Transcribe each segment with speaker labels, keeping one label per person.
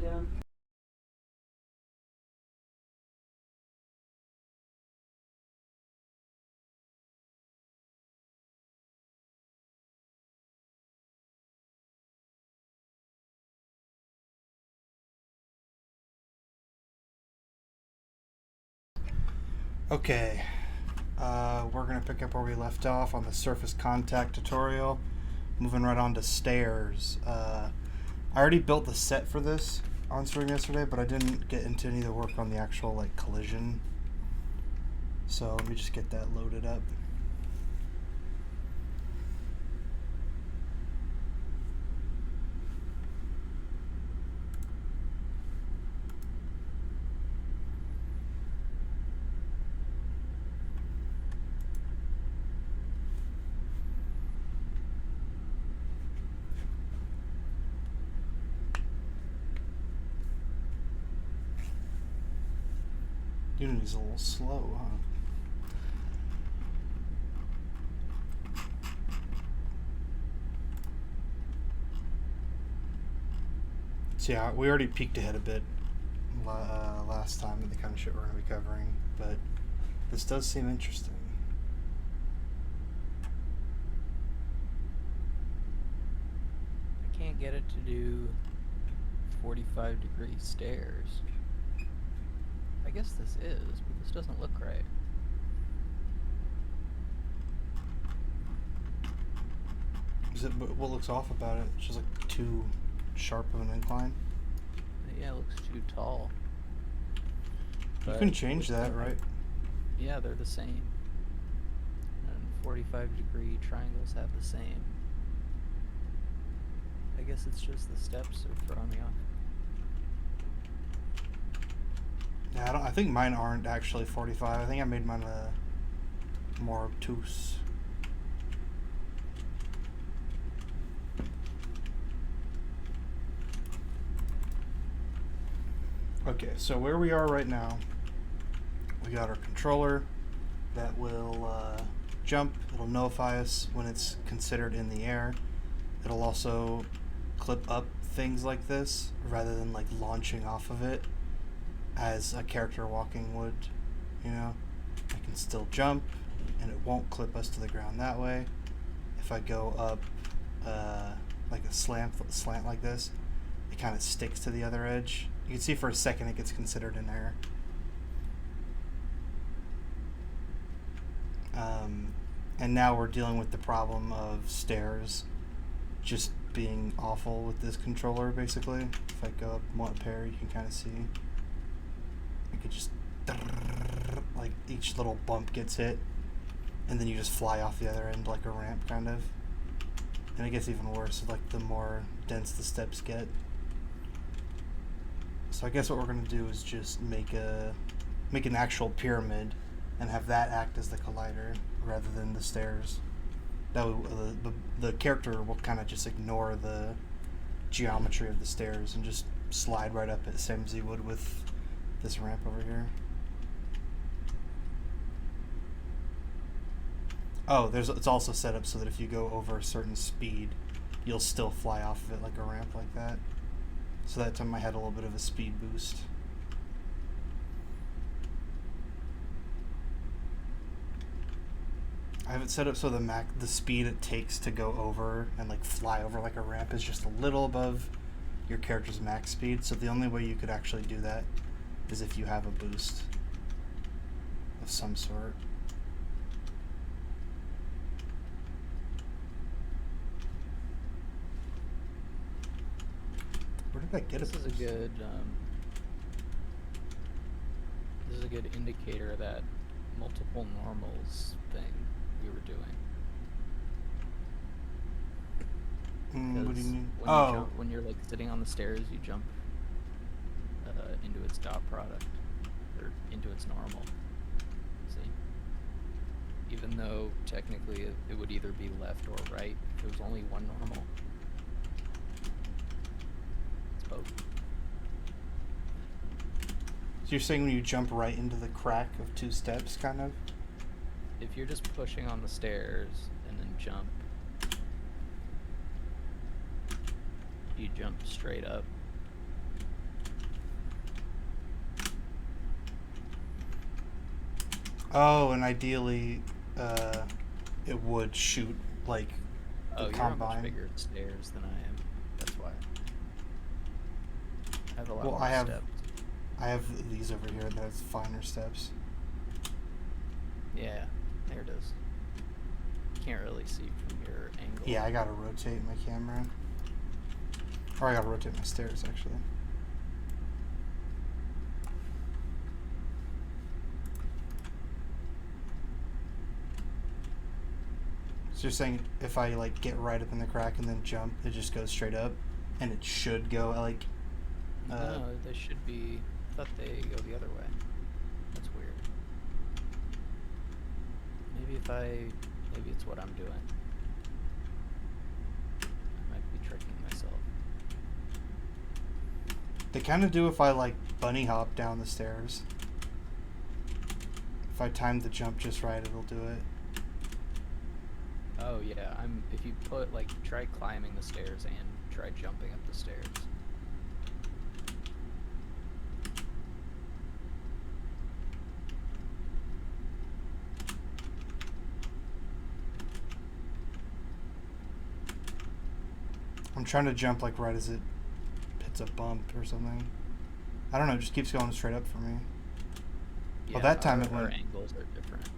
Speaker 1: down.
Speaker 2: Okay, we're going to pick up where we left off on the surface contact tutorial. Moving right on to stairs. I already built the set for this on stream yesterday, but I didn't get into any of the work on the actual like collision. So let me just get that loaded up. Unity's a little slow, huh? So yeah, we already peeked ahead a bit last time at the kind of shit we're going to be covering, but this does seem interesting.
Speaker 3: I can't get it to do 45-degree stairs. I guess this is, but this doesn't look right.
Speaker 2: Is it what looks off about it? It's just like too sharp of an incline.
Speaker 3: Yeah, it looks too tall.
Speaker 2: You can change that, right?
Speaker 3: Yeah, they're the same. And 45-degree triangles have the same. I guess it's just the steps are throwing me off.
Speaker 2: Yeah, I think mine aren't actually 45. I think I made mine more obtuse. Okay, so where we are right now, we got our controller that will jump. It'll notify us when it's considered in the air. It'll also clip up things like this rather than like launching off of it as a character walking would, you know. I can still jump and it won't clip us to the ground that way. If I go up like a slant like this, it kind of sticks to the other edge. You can see for a second it gets considered in air. And now we're dealing with the problem of stairs just being awful with this controller, basically. If I go up one pair, you can kind of see. I could just, like, each little bump gets hit, and then you just fly off the other end like a ramp, kind of. And it gets even worse, like, the more dense the steps get. So I guess what we're going to do is just make an actual pyramid and have that act as the collider rather than the stairs. That way, the character will kind of just ignore the geometry of the stairs and just slide right up it, same as he would with this ramp over here. Oh, it's also set up so that if you go over a certain speed, you'll still fly off of it like a ramp like that. So that time I had a little bit of a speed boost. I have it set up so the speed it takes to go over and like fly over like a ramp is just a little above your character's max speed. So the only way you could actually do that is if you have a boost of some sort. Where did that get us?
Speaker 3: This is a good indicator of that multiple normals thing we were doing.
Speaker 2: What do you mean?
Speaker 3: When you're like sitting on the stairs, you jump into its dot product or into its normal. See, even though technically it would either be left or right if it was only one normal. It's both.
Speaker 2: So you're saying when you jump right into the crack of two steps, kind of?
Speaker 3: If you're just pushing on the stairs and then jump, you jump straight up.
Speaker 2: Oh, and ideally, it would shoot like the
Speaker 3: Oh, you're on much
Speaker 2: combine.
Speaker 3: bigger stairs than I am. That's why. I have a lot
Speaker 2: Well,
Speaker 3: more
Speaker 2: I have
Speaker 3: steps.
Speaker 2: these over here. That's finer steps.
Speaker 3: Yeah, there it is. Can't really see from your angle.
Speaker 2: Yeah, I gotta rotate my camera. Or I gotta rotate my stairs, actually. So you're saying if I like get right up in the crack and then jump, it just goes straight up, and it should go like.
Speaker 3: No, they should be. I thought they go the other way. That's weird. Maybe it's what I'm doing. I might be tricking myself.
Speaker 2: They kind of do if I like bunny hop down the stairs. If I time the jump just right, it'll do it.
Speaker 3: Oh yeah, if you put try climbing the stairs and try jumping up the stairs.
Speaker 2: I'm trying to jump like right as it hits a bump or something. I don't know, it just keeps going straight up for me.
Speaker 3: Yeah,
Speaker 2: Well, that time it
Speaker 3: our
Speaker 2: went.
Speaker 3: angles are different.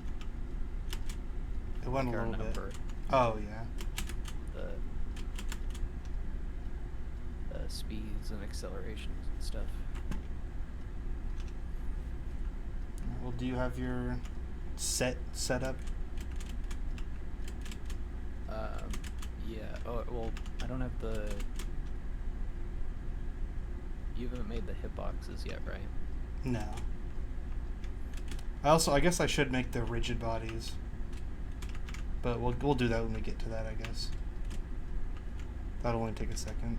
Speaker 2: It went a
Speaker 3: Our
Speaker 2: little bit.
Speaker 3: number,
Speaker 2: Oh yeah.
Speaker 3: the speeds and accelerations and stuff.
Speaker 2: Well, do you have your set up?
Speaker 3: Yeah. Oh well, I don't have the. You haven't made the hitboxes yet, right?
Speaker 2: No. I guess I should make the rigid bodies, but we'll do that when we get to that, I guess. That'll only take a second.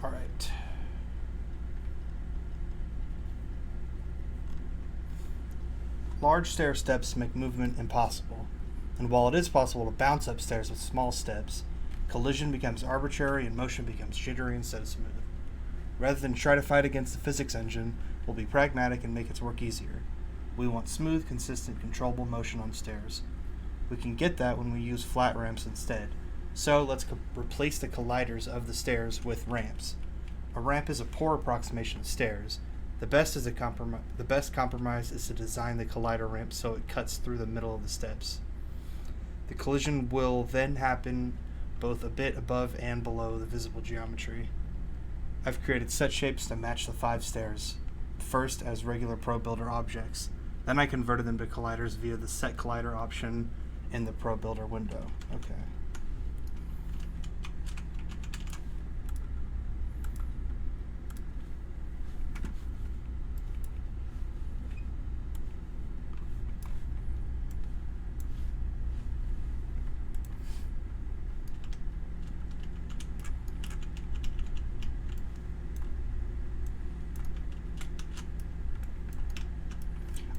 Speaker 2: All right. Large stair steps make movement impossible, and while it is possible to bounce upstairs with small steps, collision becomes arbitrary and motion becomes jittery instead of smooth. Rather than try to fight against the physics engine, we'll be pragmatic and make its work easier. We want smooth, consistent, controllable motion on stairs. We can get that when we use flat ramps instead. So let's replace the colliders of the stairs with ramps. A ramp is a poor approximation of stairs. The best compromise is to design the collider ramp so it cuts through the middle of the steps. The collision will then happen both a bit above and below the visible geometry. I've created set shapes to match the 5 stairs, first as regular Pro Builder objects. Then I converted them to colliders via the Set Collider option in the Pro Builder window. Okay.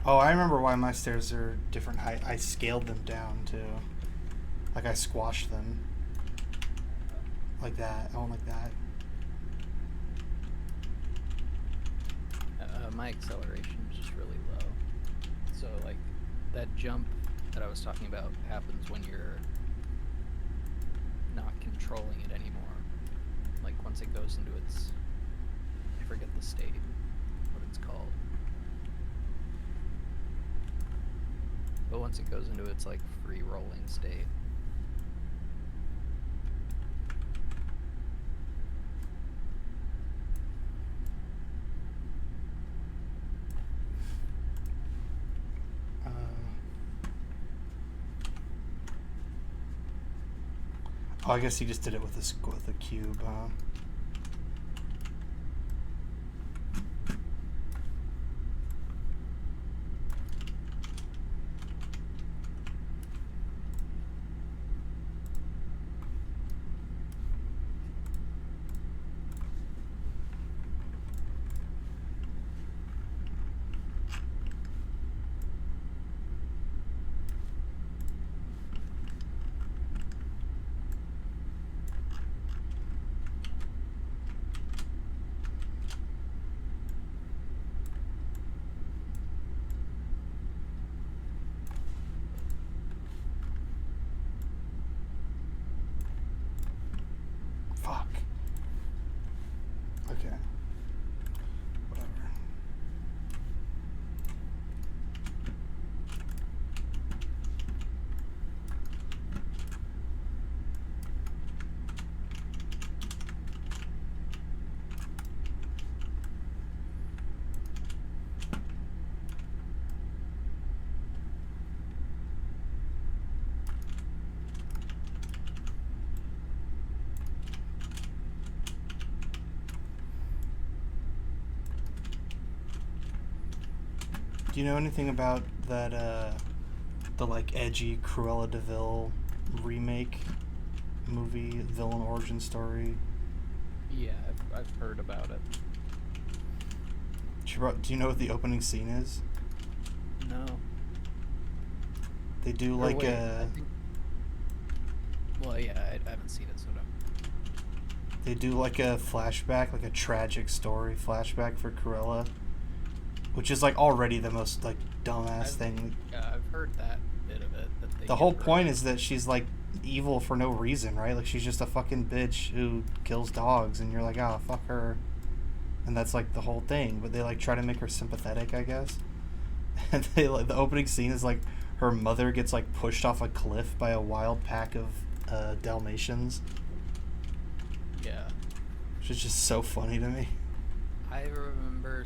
Speaker 2: Oh, I remember why my stairs are different height. I scaled them down too. Like I squashed them. Like that. I went like that.
Speaker 3: My acceleration is just really low. So that jump that I was talking about happens when you're not controlling it anymore. Like once it goes into its, I forget the state, what it's called. But once it goes into its free rolling state.
Speaker 2: Oh, I guess he just did it with a cube, huh? Do you know anything about that, the, like, edgy Cruella de Vil remake movie, villain origin story?
Speaker 3: Yeah, I've heard about it.
Speaker 2: Do you know what the opening scene is?
Speaker 3: No.
Speaker 2: They do,
Speaker 3: Or
Speaker 2: like,
Speaker 3: wait,
Speaker 2: a...
Speaker 3: I think. Well, yeah, I haven't seen it, so no.
Speaker 2: They do, like, a flashback, like a tragic story flashback for Cruella, which is, like, already the most, like, dumbass thing.
Speaker 3: Yeah, I've heard that bit of it. That they
Speaker 2: The whole
Speaker 3: give her-
Speaker 2: point is that she's, like, evil for no reason, right? Like, she's just a fucking bitch who kills dogs, and you're like, ah, oh, fuck her. And that's, like, the whole thing. But they, like, try to make her sympathetic, I guess. And they, like, the opening scene is, like, her mother gets, like, pushed off a cliff by a wild pack of Dalmatians.
Speaker 3: Yeah.
Speaker 2: Which is just so funny to me.
Speaker 3: I remember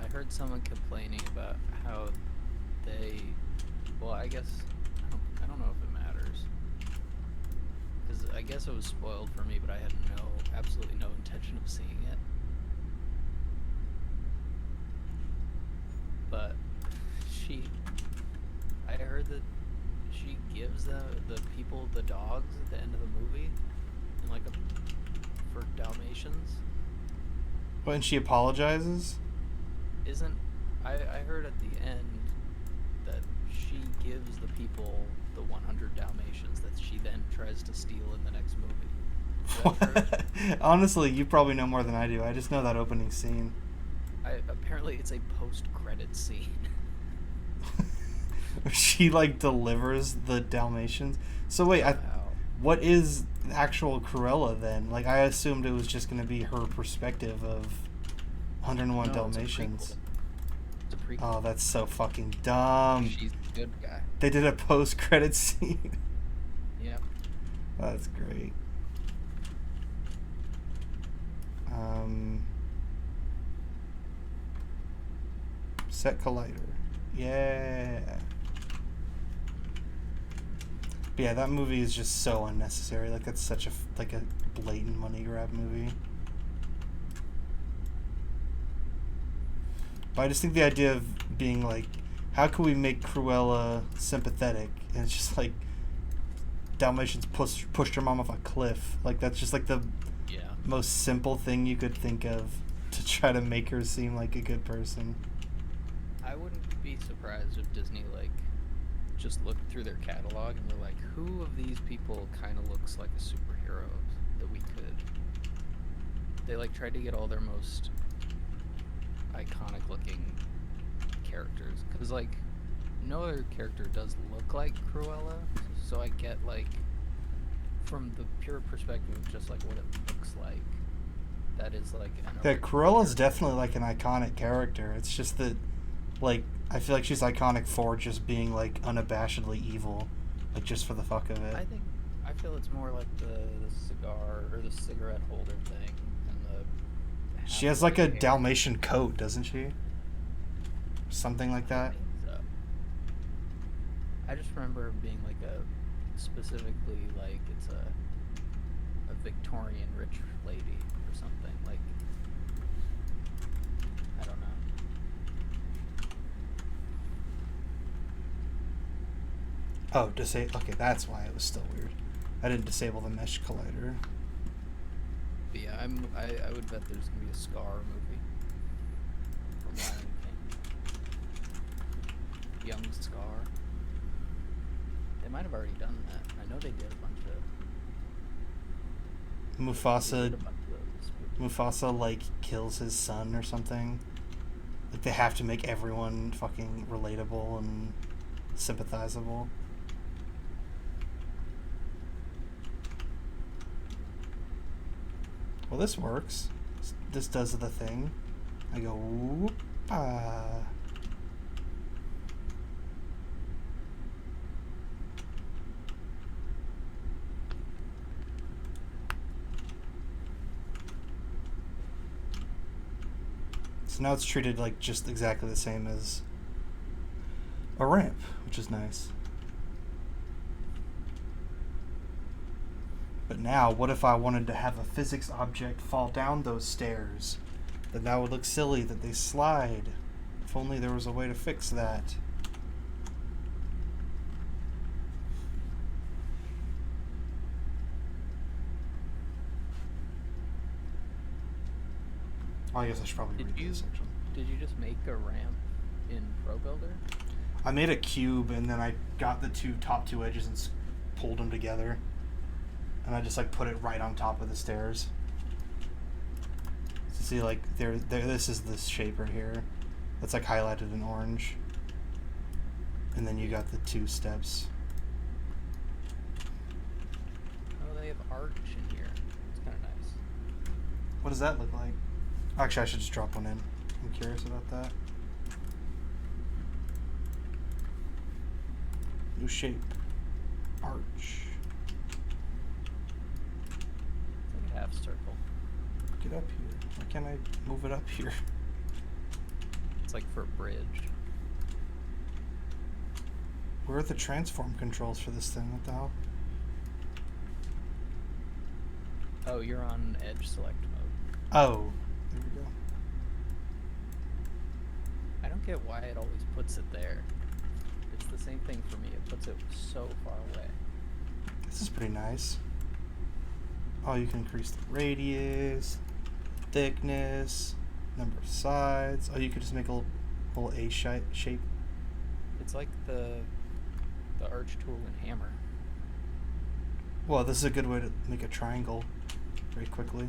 Speaker 3: I heard someone complaining about how they, well, I guess, I don't know if it matters. Because I guess it was spoiled for me, but I had absolutely no intention of seeing it. But I heard that she gives the people the dogs at the end of the movie, and like for Dalmatians.
Speaker 2: When she apologizes?
Speaker 3: I heard at the end that she gives the people the 100 Dalmatians that she then tries to steal in the next movie.
Speaker 2: Honestly, you probably know more than I do. I just know that opening scene.
Speaker 3: Apparently it's a post-credit scene.
Speaker 2: She, like, delivers the Dalmatians. So wait,
Speaker 3: Wow.
Speaker 2: what is actual Cruella then? Like, I assumed it was just going to be her perspective of 101 Dalmatians.
Speaker 3: It's a prequel.
Speaker 2: Oh, that's so fucking dumb.
Speaker 3: She's a good guy.
Speaker 2: They did a post-credit scene.
Speaker 3: Yep.
Speaker 2: That's great. Set collider. Yeah. But yeah, that movie is just so unnecessary. Like, that's such a blatant money grab movie. But I just think the idea of being like, how can we make Cruella sympathetic? And it's just like, Dalmatians pushed her mom off a cliff. Like, that's just like the most simple thing you could think of to try to make her seem like a good person.
Speaker 3: I wouldn't be surprised if Disney, like, just looked through their catalog and were like, who of these people kind of looks like a superhero that we could... They, like, tried to get all their most iconic looking characters. Because, like, no other character does look like Cruella, so I get, like, from the pure perspective of just, like, what it looks like, that is, like, an...
Speaker 2: Yeah, Cruella's definitely, like, an iconic character. It's just that, like, I feel like she's iconic for just being, like, unabashedly evil, like, just for the fuck of it.
Speaker 3: I feel it's more like the cigar, or the cigarette holder thing, and the...
Speaker 2: She has, like, a Dalmatian coat, doesn't she? Something like that.
Speaker 3: I think so. I just remember being, like, specifically, like, it's a Victorian rich lady or something, like, I don't know.
Speaker 2: Oh, okay, that's why it was still weird. I didn't disable the mesh collider.
Speaker 3: But yeah, I would bet there's gonna be a Scar movie from Lion King. Young Scar. They might have already done that. I know they did a bunch of...
Speaker 2: Mufasa, like, kills his son or something. Like, they have to make everyone fucking relatable and sympathizable. Well, this works. This does the thing. I go, whoop-ah. So now it's treated like just exactly the same as a ramp, which is nice. But now, what if I wanted to have a physics object fall down those stairs? Then that would look silly that they slide If only there was a way to fix that. Oh, I guess I should probably read this section.
Speaker 3: Did you just make a ramp in Pro Builder?
Speaker 2: I made a cube and then I got the top two edges and pulled them together. And I just like put it right on top of the stairs. So see, like there this is the shape right here. That's like highlighted in orange. And then you got the 2 steps.
Speaker 3: Oh, they have arch in here. It's kind of nice.
Speaker 2: What does that look like? Actually, I should just drop one in. I'm curious about that. New shape. Arch.
Speaker 3: It's like a half circle.
Speaker 2: Get up here. Why can't I move it up here?
Speaker 3: It's like for a bridge.
Speaker 2: Where are the transform controls for this thing? What the hell?
Speaker 3: Oh, you're on edge select mode.
Speaker 2: Oh, there we go.
Speaker 3: I don't get why it always puts it there. It's the same thing for me. It puts it so far away.
Speaker 2: This is pretty nice. Oh, you can increase the radius, thickness, number of sides. Oh, you could just make a little A shape.
Speaker 3: It's like the arch tool in Hammer.
Speaker 2: Well, this is a good way to make a triangle very quickly.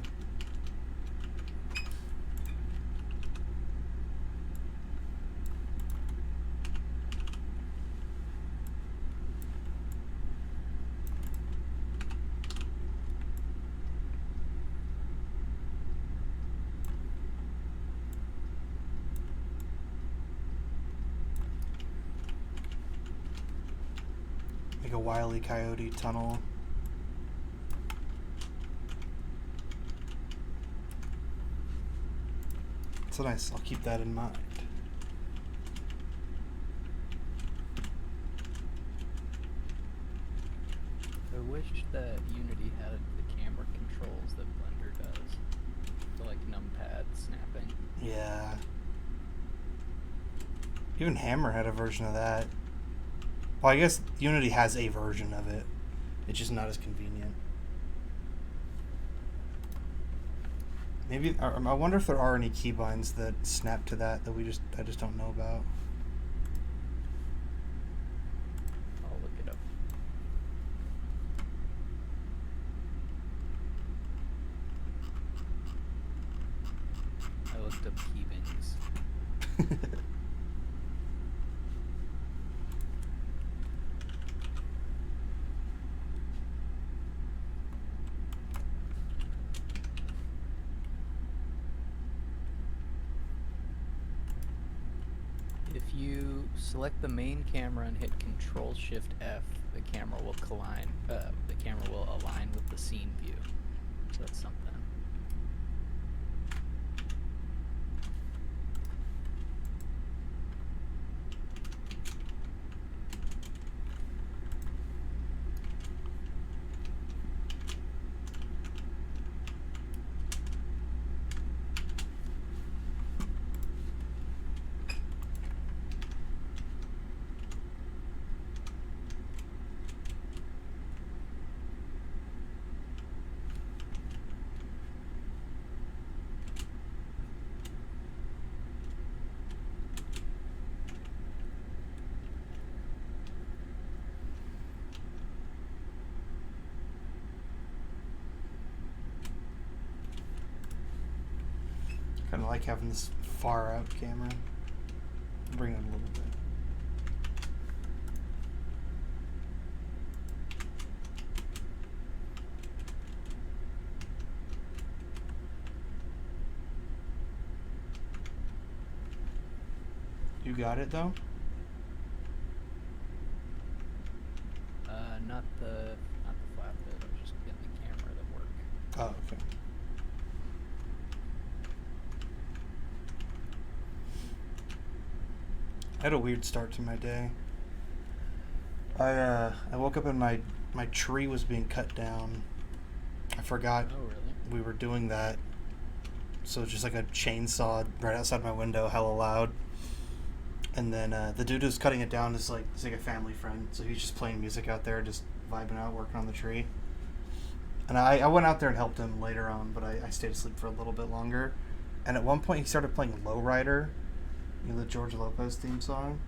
Speaker 2: Make a Wile E. Coyote tunnel. So nice. I'll keep that in mind.
Speaker 3: I wish that Unity had the camera controls that Blender does. The like numpad snapping.
Speaker 2: Yeah. Even Hammer had a version of that. Well, I guess Unity has a version of it. It's just not as convenient. Maybe I wonder if there are any keybinds that snap to that I just don't know about.
Speaker 3: I'll look it up. I looked up keybinds. If you select the main camera and hit Control-Shift-F, the camera will align with the scene view. So that's something.
Speaker 2: Kind of like having this far out camera. Bring it a little bit. You got it though?
Speaker 3: Not the flat bit. I was just getting the camera to work.
Speaker 2: Oh, okay. I had a weird start to my day. I woke up and my tree was being cut down. I forgot
Speaker 3: Oh, really?
Speaker 2: we were doing that. So it's just like a chainsaw right outside my window, hella loud. And then the dude who's cutting it down is like, he's like a family friend, so he's just playing music out there, just vibing out, working on the tree. And I went out there and helped him later on, but I stayed asleep for a little bit longer. And at one point he started playing Lowrider, you know, the George Lopez theme song.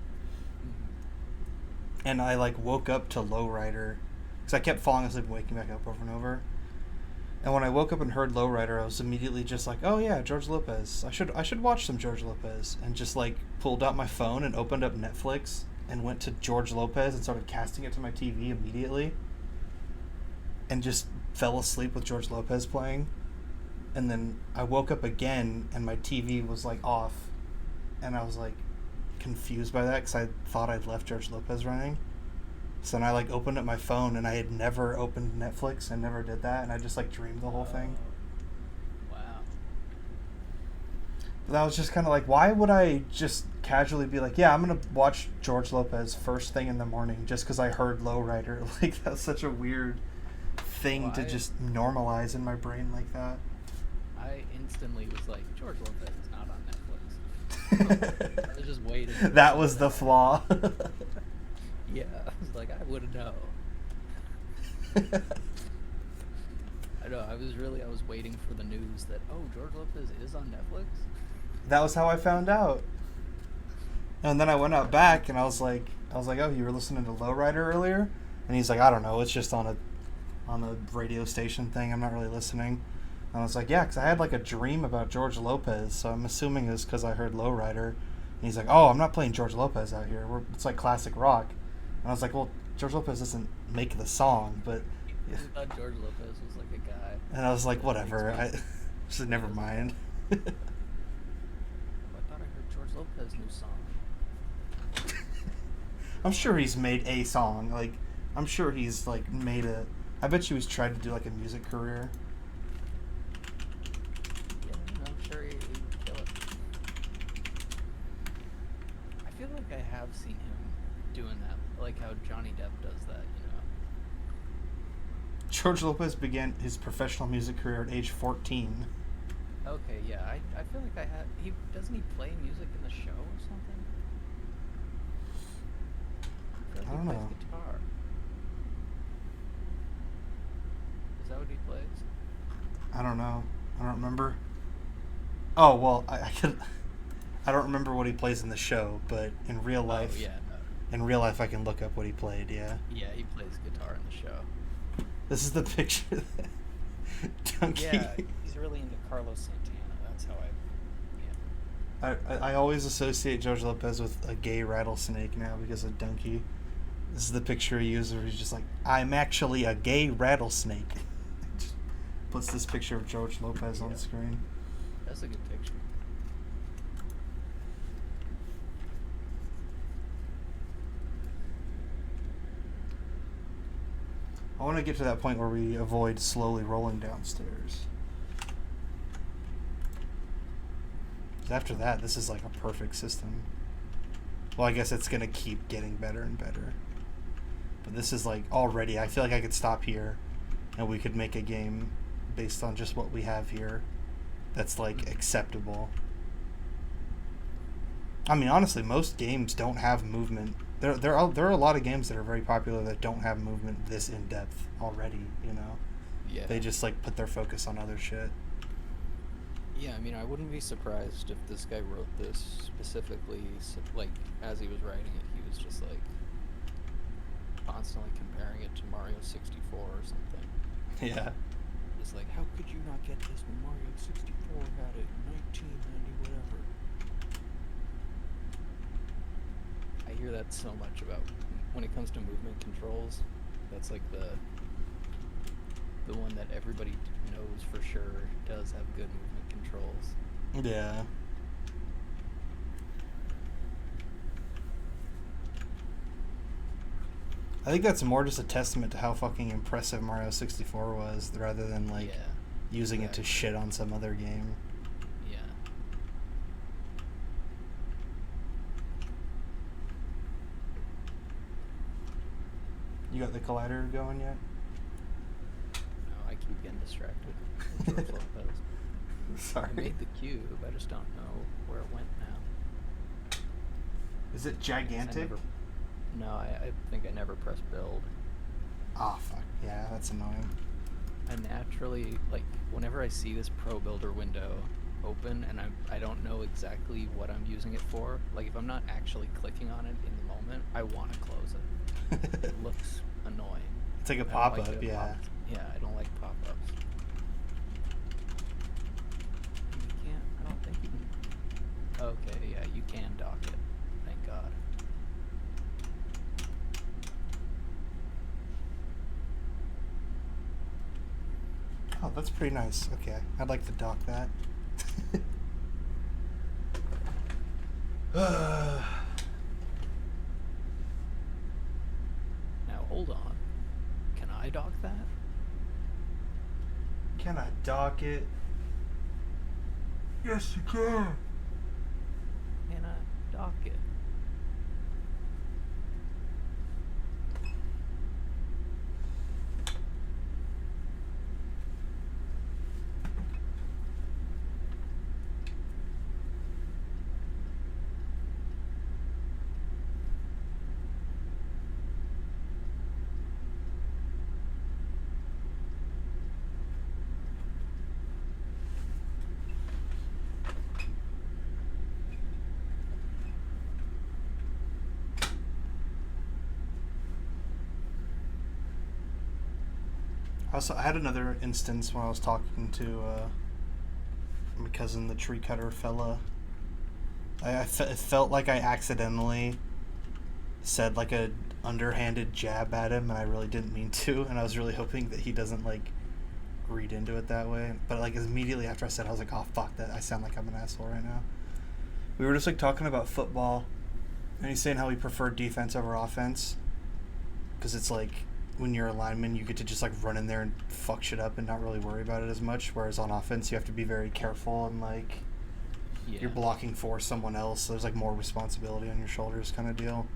Speaker 2: And I like woke up to Lowrider because I kept falling asleep and waking back up over and over. And when I woke up and heard Lowrider, I was immediately just like, oh yeah, George Lopez. I should watch some George Lopez. And just like pulled out my phone and opened up Netflix and went to George Lopez and started casting it to my TV immediately. And just fell asleep with George Lopez playing. And then I woke up again and my TV was like off. And I was like confused by that because I thought I'd left George Lopez running. So then I like opened up my phone and I had never opened Netflix. I never did that, and I just like dreamed the whole thing.
Speaker 3: Wow.
Speaker 2: But that was just kind of like, why would I just casually be like, yeah, I'm gonna watch George Lopez first thing in the morning just because I heard Lowrider? Like, that's such a weird thing to just normalize in my brain like that.
Speaker 3: I instantly was like, George Lopez is not on Netflix. I was just waiting.
Speaker 2: That was the flaw.
Speaker 3: Yeah, I was like, I wouldn't know. I know, I was waiting for the news that, oh, George Lopez is on Netflix?
Speaker 2: That was how I found out. And then I went out back and I was like, oh, you were listening to Lowrider earlier? And he's like, I don't know, it's just on a radio station thing, I'm not really listening. And I was like, yeah, because I had like a dream about George Lopez, so I'm assuming it's because I heard Lowrider. And he's like, oh, I'm not playing George Lopez out here, it's like classic rock. And I was like, well, George Lopez doesn't make the song, but...
Speaker 3: I thought George Lopez was like a guy.
Speaker 2: And I was like, whatever, I said, never mind.
Speaker 3: I thought I heard George Lopez' new song.
Speaker 2: I'm sure he's made a song, like, I'm sure he's, like, made a... I bet you he's tried to do, like, a music career.
Speaker 3: Yeah, I'm sure he'd kill it. I feel like I have seen him doing that, like how Johnny Depp does that, you know.
Speaker 2: George Lopez began his professional music career at age 14.
Speaker 3: Okay, yeah, I feel like doesn't he play music in the show or something? I feel like
Speaker 2: I don't
Speaker 3: he plays
Speaker 2: know.
Speaker 3: guitar. Is that what he plays?
Speaker 2: I don't know. I don't remember. Oh, well, I don't remember what he plays in the show, but in real life...
Speaker 3: Oh, yeah, no.
Speaker 2: In real life, I can look up what he played, yeah.
Speaker 3: Yeah, he plays guitar in the show.
Speaker 2: This is the picture that Donkey...
Speaker 3: Yeah, he's really into Carlos Santana. That's how
Speaker 2: I always associate George Lopez with a gay rattlesnake now because of Donkey. This is the picture he uses where he's just like, I'm actually a gay rattlesnake. Just puts this picture of George Lopez on the screen.
Speaker 3: That's a good picture.
Speaker 2: I want to get to that point where we avoid slowly rolling downstairs. After that, this is like a perfect system. Well, I guess it's going to keep getting better and better. But this is like already, I feel like I could stop here and we could make a game based on just what we have here that's like acceptable. I mean, honestly, most games don't have movement. There are a lot of games that are very popular that don't have movement this in depth already, you know?
Speaker 3: Yeah.
Speaker 2: They just like put their focus on other shit.
Speaker 3: Yeah, I mean, I wouldn't be surprised if this guy wrote this specifically, like, as he was writing it, he was just, like, constantly comparing it to Mario 64 or something.
Speaker 2: Yeah.
Speaker 3: It's like, how could you not get this when Mario 64 had it in 1990 whatever? I hear that so much about, when it comes to movement controls, that's, like, the one that everybody knows for sure does have good movement controls.
Speaker 2: Yeah. I think that's more just a testament to how fucking impressive Mario 64 was, rather than like using it to shit on some other game.
Speaker 3: Yeah.
Speaker 2: You got the collider going yet?
Speaker 3: No, I keep getting distracted. George Lopez.
Speaker 2: Sorry.
Speaker 3: I made the cube, I just don't know where it went now.
Speaker 2: Is it
Speaker 3: I
Speaker 2: gigantic?
Speaker 3: never, no, I think I never pressed build.
Speaker 2: Ah, fuck. Yeah, that's annoying.
Speaker 3: I naturally, like, whenever I see this Pro Builder window open and I don't know exactly what I'm using it for, like, if I'm not actually clicking on it in the moment, I want to close it. It looks annoying.
Speaker 2: It's like a
Speaker 3: I don't
Speaker 2: pop-up,
Speaker 3: like the
Speaker 2: yeah.
Speaker 3: Yeah, I don't like pop-ups. You can't, I don't think you can. Okay, yeah, you can dock it. Thank God.
Speaker 2: Oh, that's pretty nice. Okay, I'd like to dock that.
Speaker 3: Now, hold on. Can I dock that?
Speaker 2: Can I dock it? Yes, you can.
Speaker 3: Can I dock it?
Speaker 2: Also, I had another instance when I was talking to my cousin, the tree cutter fella. It felt like I accidentally said like a underhanded jab at him, and I really didn't mean to, and I was really hoping that he doesn't like read into it that way. But like immediately after I said it, I was like, oh fuck, that I sound like I'm an asshole right now. We were just like talking about football, and he's saying how he preferred defense over offense, because it's like when you're a lineman, you get to just like run in there and fuck shit up and not really worry about it as much. Whereas on offense, you have to be very careful and like you're blocking for someone else. So there's like more responsibility on your shoulders, kind of deal.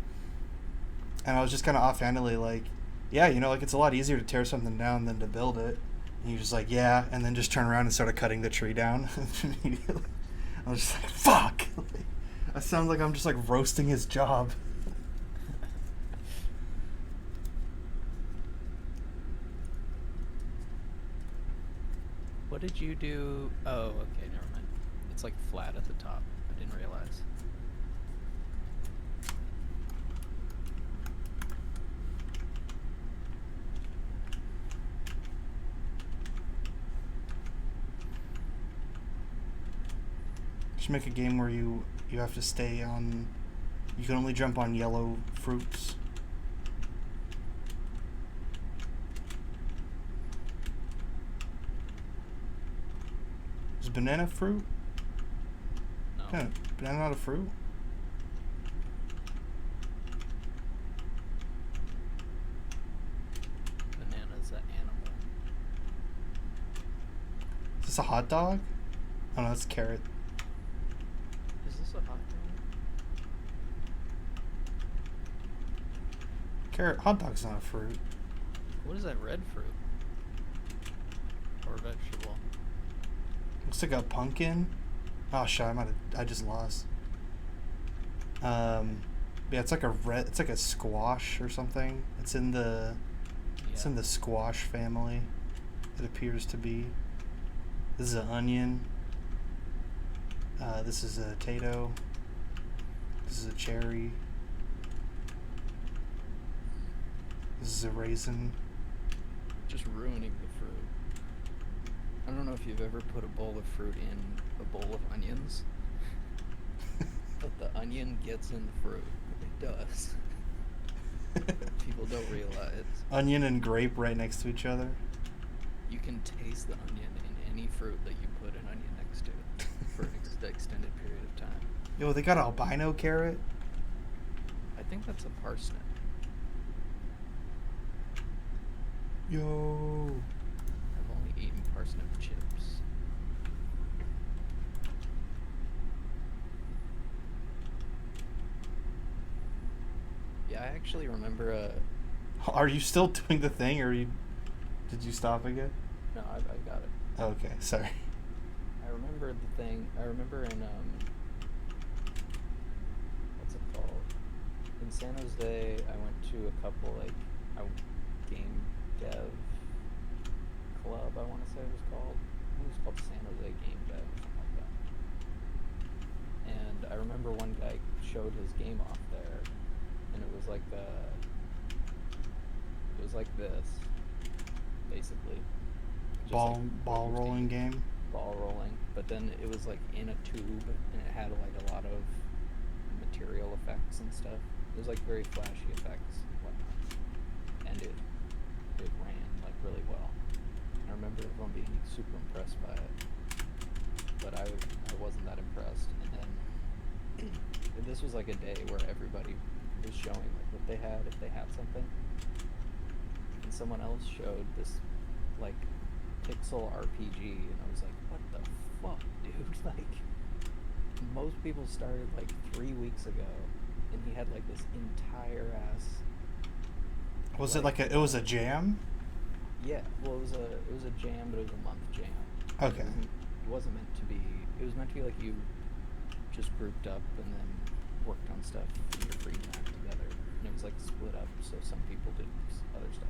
Speaker 2: And I was just kind of offhandedly like, yeah, you know, like it's a lot easier to tear something down than to build it. And he was just like, yeah, and then just turn around and started cutting the tree down immediately. I was just like, fuck. I sound like I'm just like roasting his job.
Speaker 3: What did you do? Oh, okay, never mind. It's like flat at the top. I didn't realize.
Speaker 2: Just make a game where you have to stay on. You can only jump on yellow fruits. Is banana fruit?
Speaker 3: No.
Speaker 2: Yeah, banana not a fruit?
Speaker 3: Banana's an animal.
Speaker 2: Is this a hot dog? Oh no, that's carrot.
Speaker 3: Is this a hot dog?
Speaker 2: Carrot. Hot dog's not a fruit.
Speaker 3: What is that red fruit? Or vegetable?
Speaker 2: Looks like a pumpkin. Oh shit! I just lost. Yeah, it's like a red. It's like a squash or something. It's in the.
Speaker 3: Yeah.
Speaker 2: It's in the squash family. It appears to be. This is an onion. This is a potato. This is a cherry. This is a raisin.
Speaker 3: Just ruining the fruit. I don't know if you've ever put a bowl of fruit in a bowl of onions, but the onion gets in the fruit. It does. People don't realize.
Speaker 2: Onion and grape right next to each other.
Speaker 3: You can taste the onion in any fruit that you put an onion next to it for an extended period of time.
Speaker 2: Yo, they got albino carrot.
Speaker 3: I think that's a parsnip.
Speaker 2: Yo.
Speaker 3: I've only eaten parsnip chips. Yeah, I actually remember
Speaker 2: Are you still doing the thing, or did you stop again?
Speaker 3: No, I got it.
Speaker 2: Oh, okay, sorry.
Speaker 3: I remember the thing. I remember in what's it called? San Jose, I went to a couple, like, game dev club, I want to say it was called. I think it was called San Jose Game Dev or something like that. And I remember one guy showed his game off there, and it was like this, basically. Just
Speaker 2: Ball
Speaker 3: like
Speaker 2: ball
Speaker 3: what you
Speaker 2: rolling
Speaker 3: see.
Speaker 2: game.
Speaker 3: Ball rolling, but then it was like in a tube, and it had like a lot of material effects and stuff. It was like very flashy effects and whatnot, and it ran like really well. I remember everyone being super impressed by it, but I wasn't that impressed. And then and this was like a day where everybody was showing like what they had, if they had something, and someone else showed this like pixel RPG, and I was like, what the fuck, dude? Like, most people started like 3 weeks ago, and he had like this entire ass.
Speaker 2: Was it like it was a jam?
Speaker 3: Yeah, well, it was a jam, but it was a month jam.
Speaker 2: Okay.
Speaker 3: It wasn't meant to be. It was meant to be like you just grouped up and then worked on stuff in your free time together, and it was like split up. So some people did other stuff.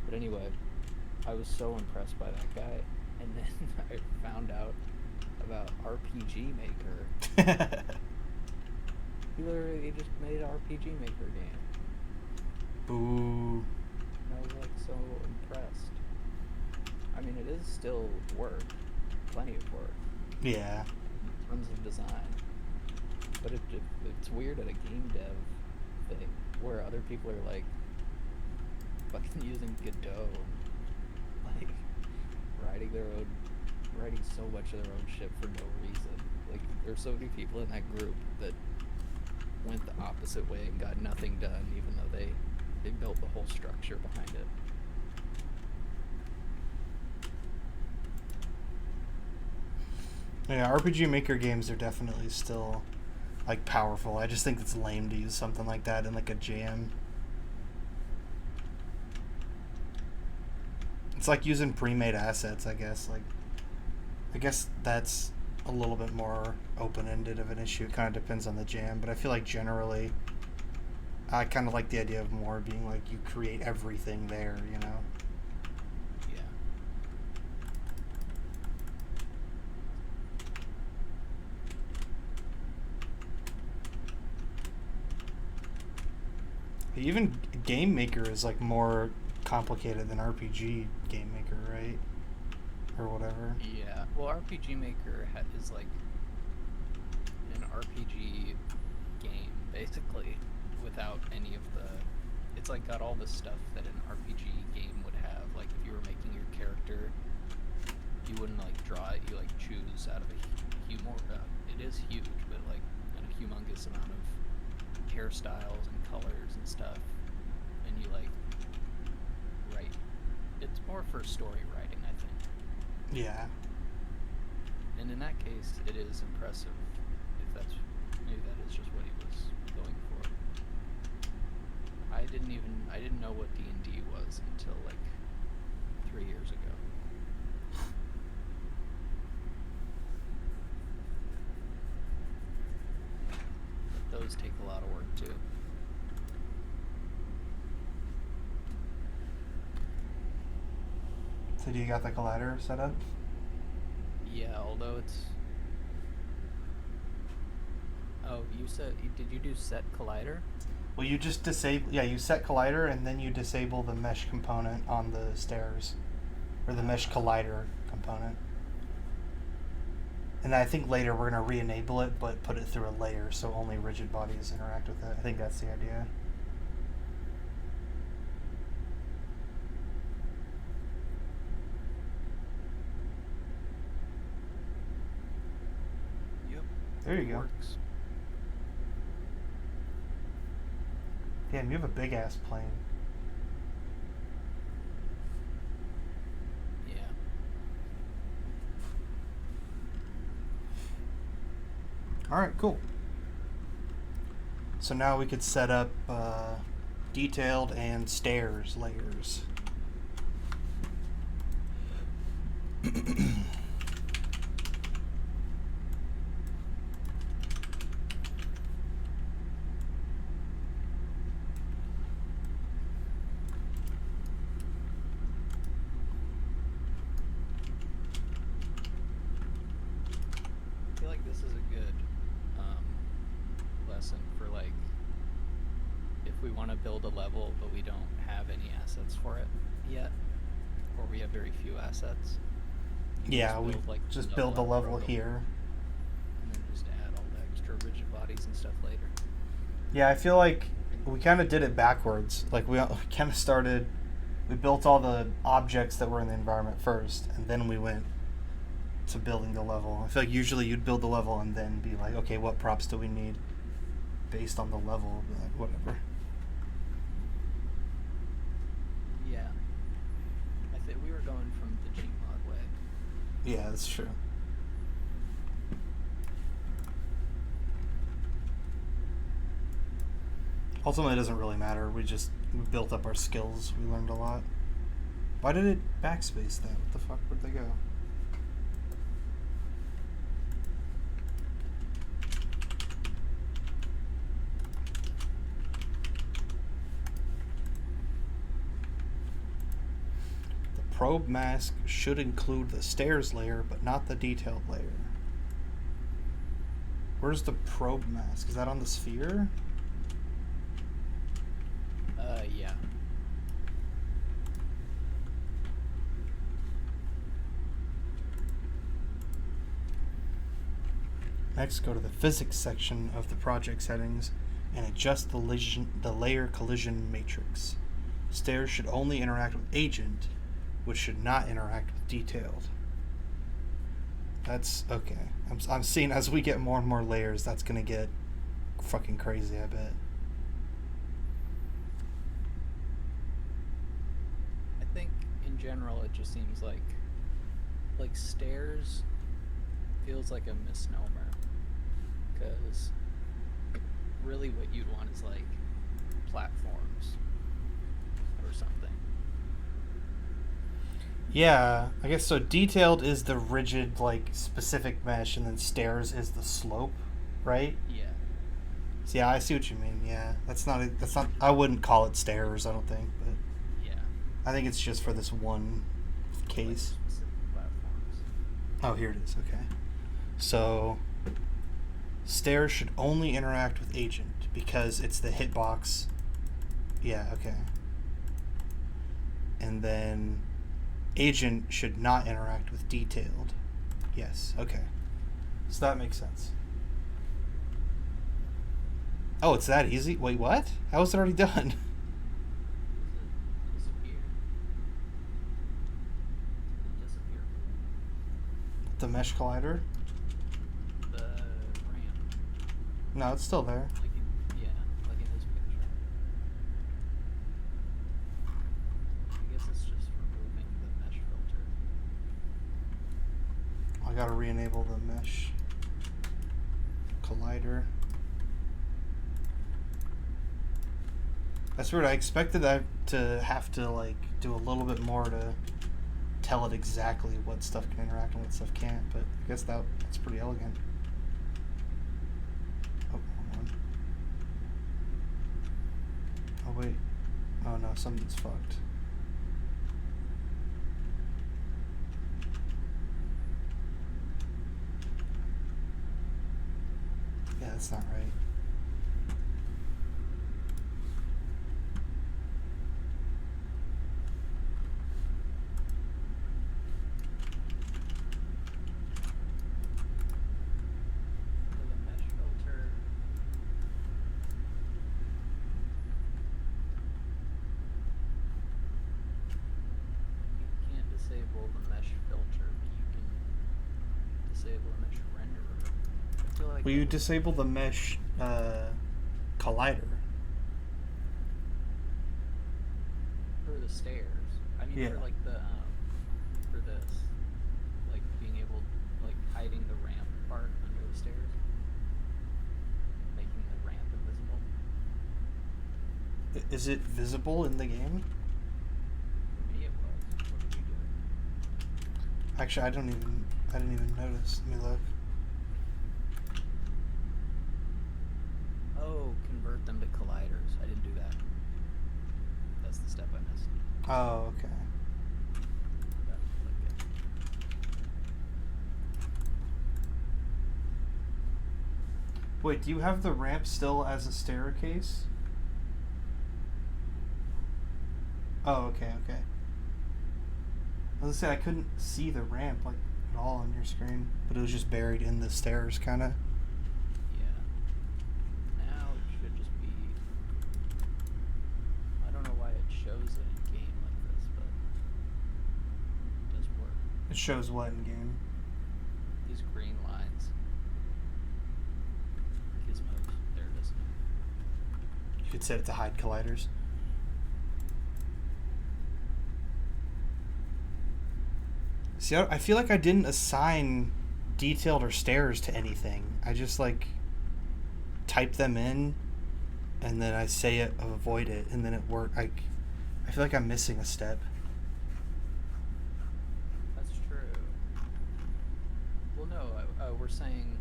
Speaker 3: But anyway, I was so impressed by that guy, and then I found out about RPG Maker. He just made an RPG Maker game.
Speaker 2: Boo.
Speaker 3: And I was like so impressed. I mean, it is still work, plenty of work,
Speaker 2: Yeah.
Speaker 3: tons of design, but it's weird at a game dev thing where other people are like fucking using Godot, like writing so much of their own shit for no reason. Like, there's so many people in that group that went the opposite way and got nothing done, even though they built the whole structure behind it.
Speaker 2: Yeah, RPG Maker games are definitely still like powerful. I just think it's lame to use something like that in like a jam. It's like using pre-made assets, I guess. Like, I guess that's a little bit more open-ended of an issue. It kind of depends on the jam, but I feel like generally I kind of like the idea of more being like you create everything there, you know?
Speaker 3: Yeah.
Speaker 2: Even Game Maker is like more complicated than RPG Game Maker, right? Or whatever.
Speaker 3: Yeah. Well, RPG Maker is like an RPG game, basically, without any of the... It's like got all the stuff that an RPG game would have. Like, if you were making your character, you wouldn't like draw it, you like choose out of a it is huge, but like a humongous amount of hairstyles and colors and stuff, and you like write. It's more for story writing, I think.
Speaker 2: Yeah.
Speaker 3: And in that case, it is impressive. If that's maybe that is just what he was going for. I didn't know what D&D was until like 3 years ago. But those take a lot of work too.
Speaker 2: So do you got the collider set up?
Speaker 3: Yeah, although it's... Oh, did you do set collider?
Speaker 2: Well, you just disable... Yeah, you set collider, and then you disable the mesh component on the stairs. Or the mesh collider component. And I think later we're going to re-enable it, but put it through a layer so only rigid bodies interact with it. I think that's the idea.
Speaker 3: Yep.
Speaker 2: There you go.
Speaker 3: Works.
Speaker 2: Damn, you have a big-ass plane.
Speaker 3: Yeah.
Speaker 2: Alright, cool. So now we could set up detailed and stairs layers.
Speaker 3: we want to build a level but we don't have any assets for it yet, or we have very few assets.
Speaker 2: Yeah, we just build the level here.
Speaker 3: And then just add all the extra rigid bodies and stuff later.
Speaker 2: Yeah, I feel like we kind of did it backwards. Like, we kind of started... We built all the objects that were in the environment first, and then we went to building the level. I feel like usually you'd build the level and then be like, okay, what props do we need based on the level? Like, whatever.
Speaker 3: Yeah. I think we were going from the Gmod way.
Speaker 2: Yeah, that's true. Ultimately, it doesn't really matter. We built up our skills. We learned a lot. Why did it backspace that? What the fuck? Where'd they go? The probe mask should include the stairs layer, but not the detailed layer. Where's the probe mask? Is that on the sphere?
Speaker 3: Yeah.
Speaker 2: Next, go to the physics section of the project settings and adjust the layer collision matrix. Stairs should only interact with agent, which should not interact with detailed. That's okay. I'm seeing as we get more and more layers, that's gonna get fucking crazy, I bet.
Speaker 3: I think in general it just seems like stairs feels like a misnomer, because really what you'd want is like platforms or something.
Speaker 2: Yeah, I guess so. Detailed is the rigid, like, specific mesh, and then stairs is the slope, right?
Speaker 3: Yeah.
Speaker 2: So yeah, I see what you mean. Yeah, that's not. I wouldn't call it stairs. I don't think, but
Speaker 3: Yeah.
Speaker 2: I think it's just for this one case.
Speaker 3: Like specific platforms.
Speaker 2: Oh, here it is. Okay. So, stairs should only interact with agent because it's the hitbox. Yeah, okay. And then agent should not interact with detailed. Yes, okay. So that makes sense. Oh, it's that easy? Wait, what? How is it already done? The mesh collider?
Speaker 3: The ramp.
Speaker 2: No, it's still there.
Speaker 3: Like in this picture. I guess it's just removing the mesh filter.
Speaker 2: I gotta re-enable the mesh collider. That's weird. I expected that to have to like do a little bit more to tell it exactly what stuff can interact and what stuff can't, but I guess that's pretty elegant. Oh, hold on. Oh wait. Oh no, something's fucked. Yeah, that's not right.
Speaker 3: For the mesh filter. You can't disable the mesh filter, but you can disable the mesh renderer. I feel like
Speaker 2: Will
Speaker 3: that
Speaker 2: you
Speaker 3: would-
Speaker 2: disable the mesh collider?
Speaker 3: for the stairs. I mean,
Speaker 2: Yeah.
Speaker 3: for like the for this, like being able, like hiding the ramp part under the stairs, making the ramp invisible.
Speaker 2: Is it visible in the game?
Speaker 3: For me, it was. What did you do?
Speaker 2: Actually, I didn't even notice. Let me look.
Speaker 3: Oh, convert them to colliders. I didn't do that. That's the step I missed.
Speaker 2: Oh, okay.
Speaker 3: That looked good.
Speaker 2: Wait, do you have the ramp still as a staircase? Oh, okay, okay. I was gonna say I couldn't see the ramp like at all on your screen, but it was just buried in the stairs, kind of.
Speaker 3: Yeah. Now it should just be. I don't know why it shows it in game like this, but it does work.
Speaker 2: It shows what in game?
Speaker 3: These green lines. Gizmos. There it is.
Speaker 2: You could set it to hide colliders. See, I feel like I didn't assign detailed or stairs to anything. I just like type them in, and then I say it, avoid it, and then it worked. I feel like I'm missing a step.
Speaker 3: That's true. Well, no, we're saying.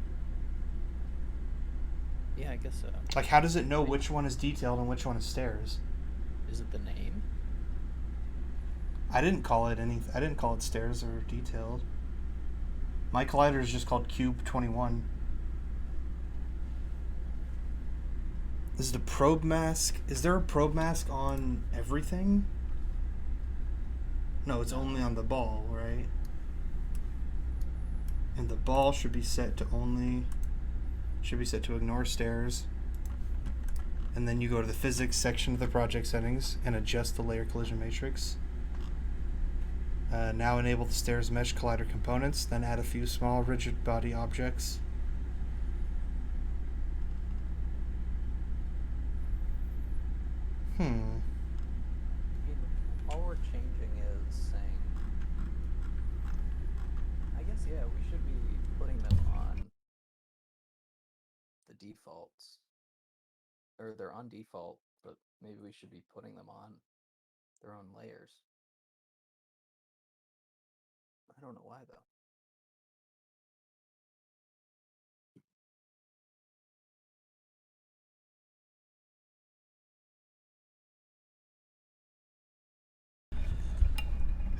Speaker 3: Yeah, I guess so.
Speaker 2: Like, how does it know which one is detailed and which one is stairs?
Speaker 3: Is it the name?
Speaker 2: I didn't call it I didn't call it stairs or detailed. My collider is just called Cube 21. Is the probe mask? Is there a probe mask on everything? No, it's only on the ball, right? And the ball should be set to ignore stairs. And then you go to the physics section of the project settings and adjust the layer collision matrix. Now enable the stairs mesh collider components, then add a few small rigid body objects.
Speaker 3: All we're changing is saying. I guess, yeah, we should be putting them on the defaults. Or they're on default, but maybe we should be putting them on their own layers. I don't know why, though.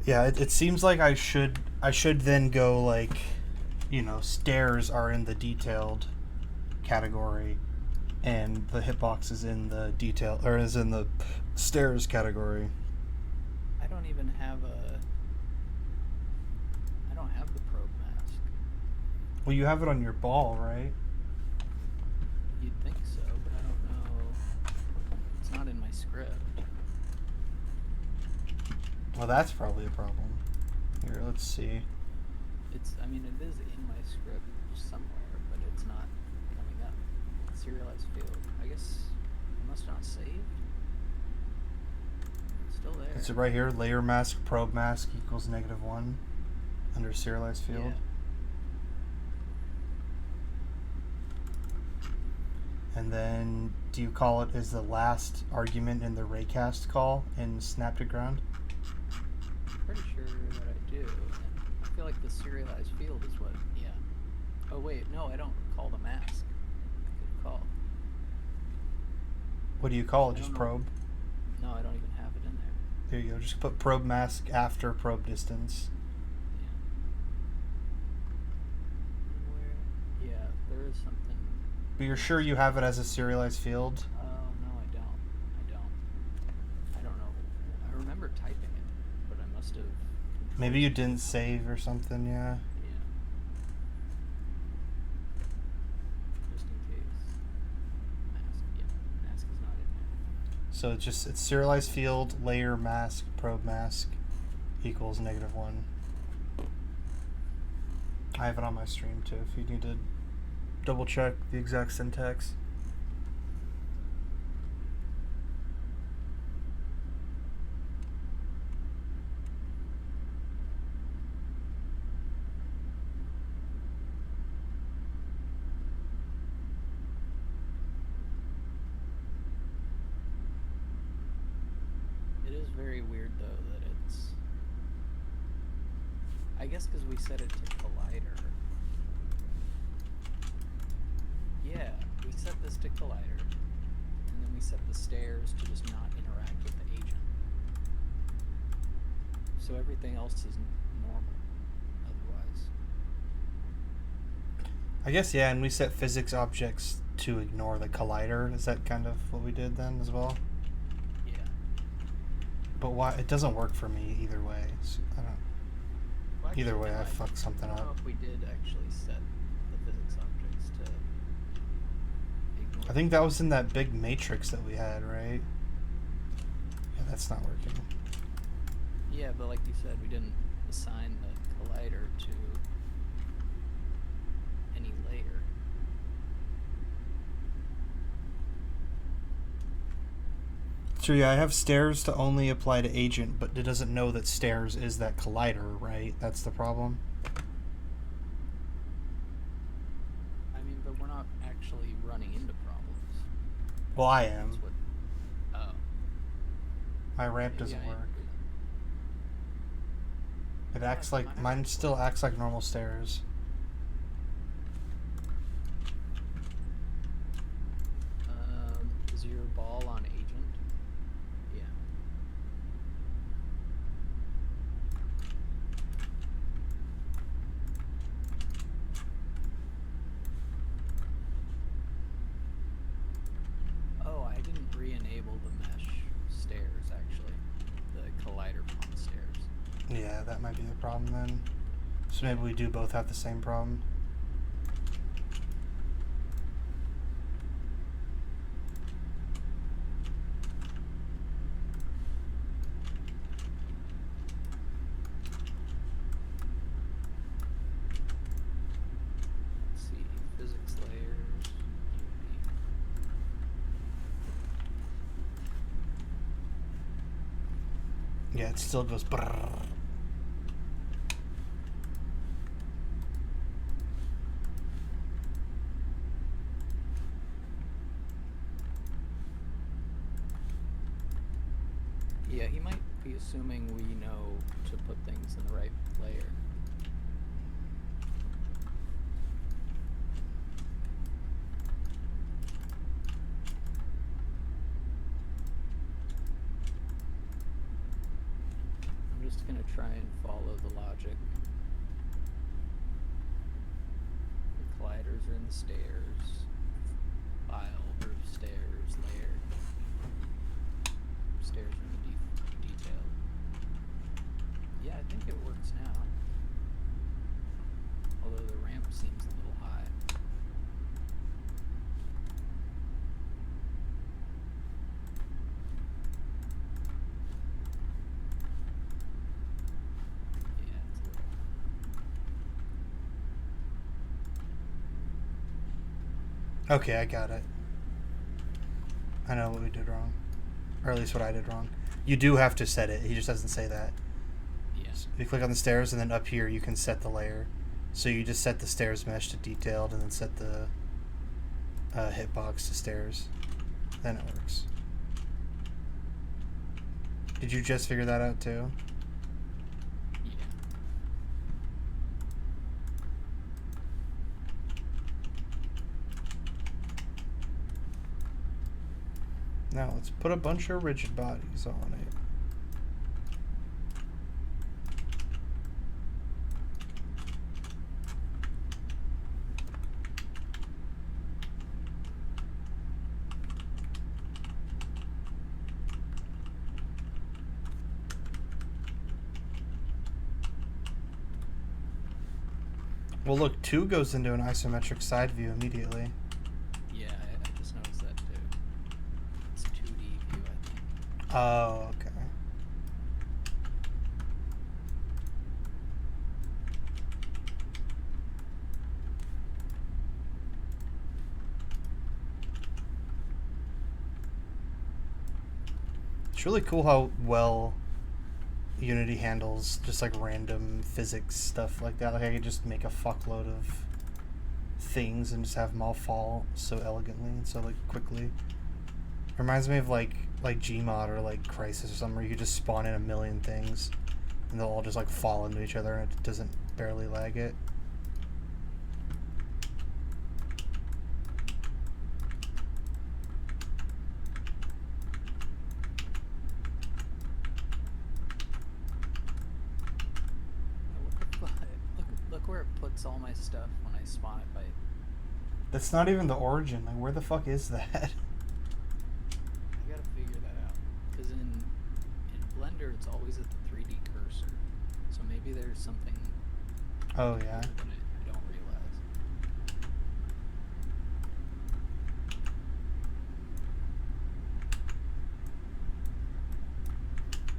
Speaker 2: Yeah, it seems like I should then go like, stairs are in the detailed category, and the hitbox is in the detail or is in the stairs category.
Speaker 3: I don't even have I don't have the probe mask.
Speaker 2: Well, you have it on your ball, right?
Speaker 3: You'd think so, but I don't know. It's not in my script.
Speaker 2: Well, that's probably a problem. Here, let's see.
Speaker 3: I mean, it is in my script somewhere, but it's not coming up. Serialized field. I guess it must not save. It's still there.
Speaker 2: It's right here. Layer mask, probe mask equals -1 under serialized field.
Speaker 3: Yeah.
Speaker 2: And then, do you call it as the last argument in the raycast call in snap to ground?
Speaker 3: Pretty sure that I do. And I feel like the serialized field is what. Yeah. Oh wait, no, I don't call the mask. Good call.
Speaker 2: What do you call it? Just probe?
Speaker 3: No, I don't even have it in there.
Speaker 2: There you go. Just put probe mask after probe distance.
Speaker 3: Yeah. Yeah, there is something.
Speaker 2: But you're sure you have it as a serialized field?
Speaker 3: Oh, no, I don't. I don't know. I remember typing it, but I must have.
Speaker 2: Maybe you didn't save or something, yeah.
Speaker 3: Yeah. Just in case. Mask. Yeah, mask is not in there.
Speaker 2: So it's serialized field, layer mask, probe mask equals -1. I have it on my stream too if you need to double check the exact syntax.
Speaker 3: It is very weird though that it's. I guess because we set it to collider. Yeah, we set this to collider, and then we set the stairs to just not interact with the agent. So everything else is normal, otherwise.
Speaker 2: I guess, yeah, and we set physics objects to ignore the collider. Is that kind of what we did then as well?
Speaker 3: Yeah.
Speaker 2: But why? It doesn't work for me either way. So I don't.
Speaker 3: Well,
Speaker 2: Either
Speaker 3: actually,
Speaker 2: way,
Speaker 3: no,
Speaker 2: I fucked something
Speaker 3: I don't know
Speaker 2: up.
Speaker 3: if we did actually set the physics objects to ignore.
Speaker 2: I think that was in that big matrix that we had, right? Yeah, that's not working.
Speaker 3: Yeah, but like you said, we didn't assign the collider to any layer.
Speaker 2: So yeah, I have stairs to only apply to agent, but it doesn't know that stairs is that collider, right? That's the problem.
Speaker 3: I mean, but we're not actually running into problems.
Speaker 2: Well, I
Speaker 3: That's
Speaker 2: am.
Speaker 3: what. Oh.
Speaker 2: My ramp
Speaker 3: Maybe
Speaker 2: doesn't
Speaker 3: I
Speaker 2: work.
Speaker 3: agree.
Speaker 2: It acts
Speaker 3: Yeah,
Speaker 2: like
Speaker 3: mine
Speaker 2: mine
Speaker 3: actually
Speaker 2: still
Speaker 3: works.
Speaker 2: acts like normal stairs.
Speaker 3: Is your ball on agent? Yeah. Oh, I didn't re-enable the mesh stairs, actually. The collider pond stairs.
Speaker 2: Yeah, that might be the problem then. So maybe we do both have the same problem.
Speaker 3: Let's see, physics layers,
Speaker 2: Yeah, it still goes brrrr.
Speaker 3: Yeah, he might be assuming we know to put things in the right layer. I'm just gonna try and follow the logic. The colliders are in the stairs. File or stairs layer. Stairs are in the detail. Yeah, I think it works now. Although the ramp seems a little high. Yeah, it's a little.
Speaker 2: Okay, I got it. I know what we did wrong. Or at least what I did wrong. You do have to set it. He just doesn't say that.
Speaker 3: Yeah.
Speaker 2: So you click on the stairs, and then up here you can set the layer. So you just set the stairs mesh to detailed, and then set the hitbox to stairs. Then it works. Did you just figure that out too?
Speaker 3: Yeah.
Speaker 2: Now let's put a bunch of rigid bodies on it. Well, look, 2 goes into an isometric side view immediately.
Speaker 3: Yeah, I just noticed that too. It's 2D view, I think.
Speaker 2: Oh, okay. It's really cool how well Unity handles just like random physics stuff like that. Like I could just make a fuckload of things and just have them all fall so elegantly and so like quickly. Reminds me of like Gmod or like Crisis or something where you could just spawn in a million things and they'll all just like fall into each other and it doesn't barely lag it.
Speaker 3: Look where it puts all my stuff when I spawn it by.
Speaker 2: That's not even the origin. Like, where the fuck is that?
Speaker 3: I gotta figure that out. Because in Blender reminder, it's always at the 3D cursor. So maybe there's something
Speaker 2: Oh,
Speaker 3: here
Speaker 2: yeah.
Speaker 3: that I don't realize.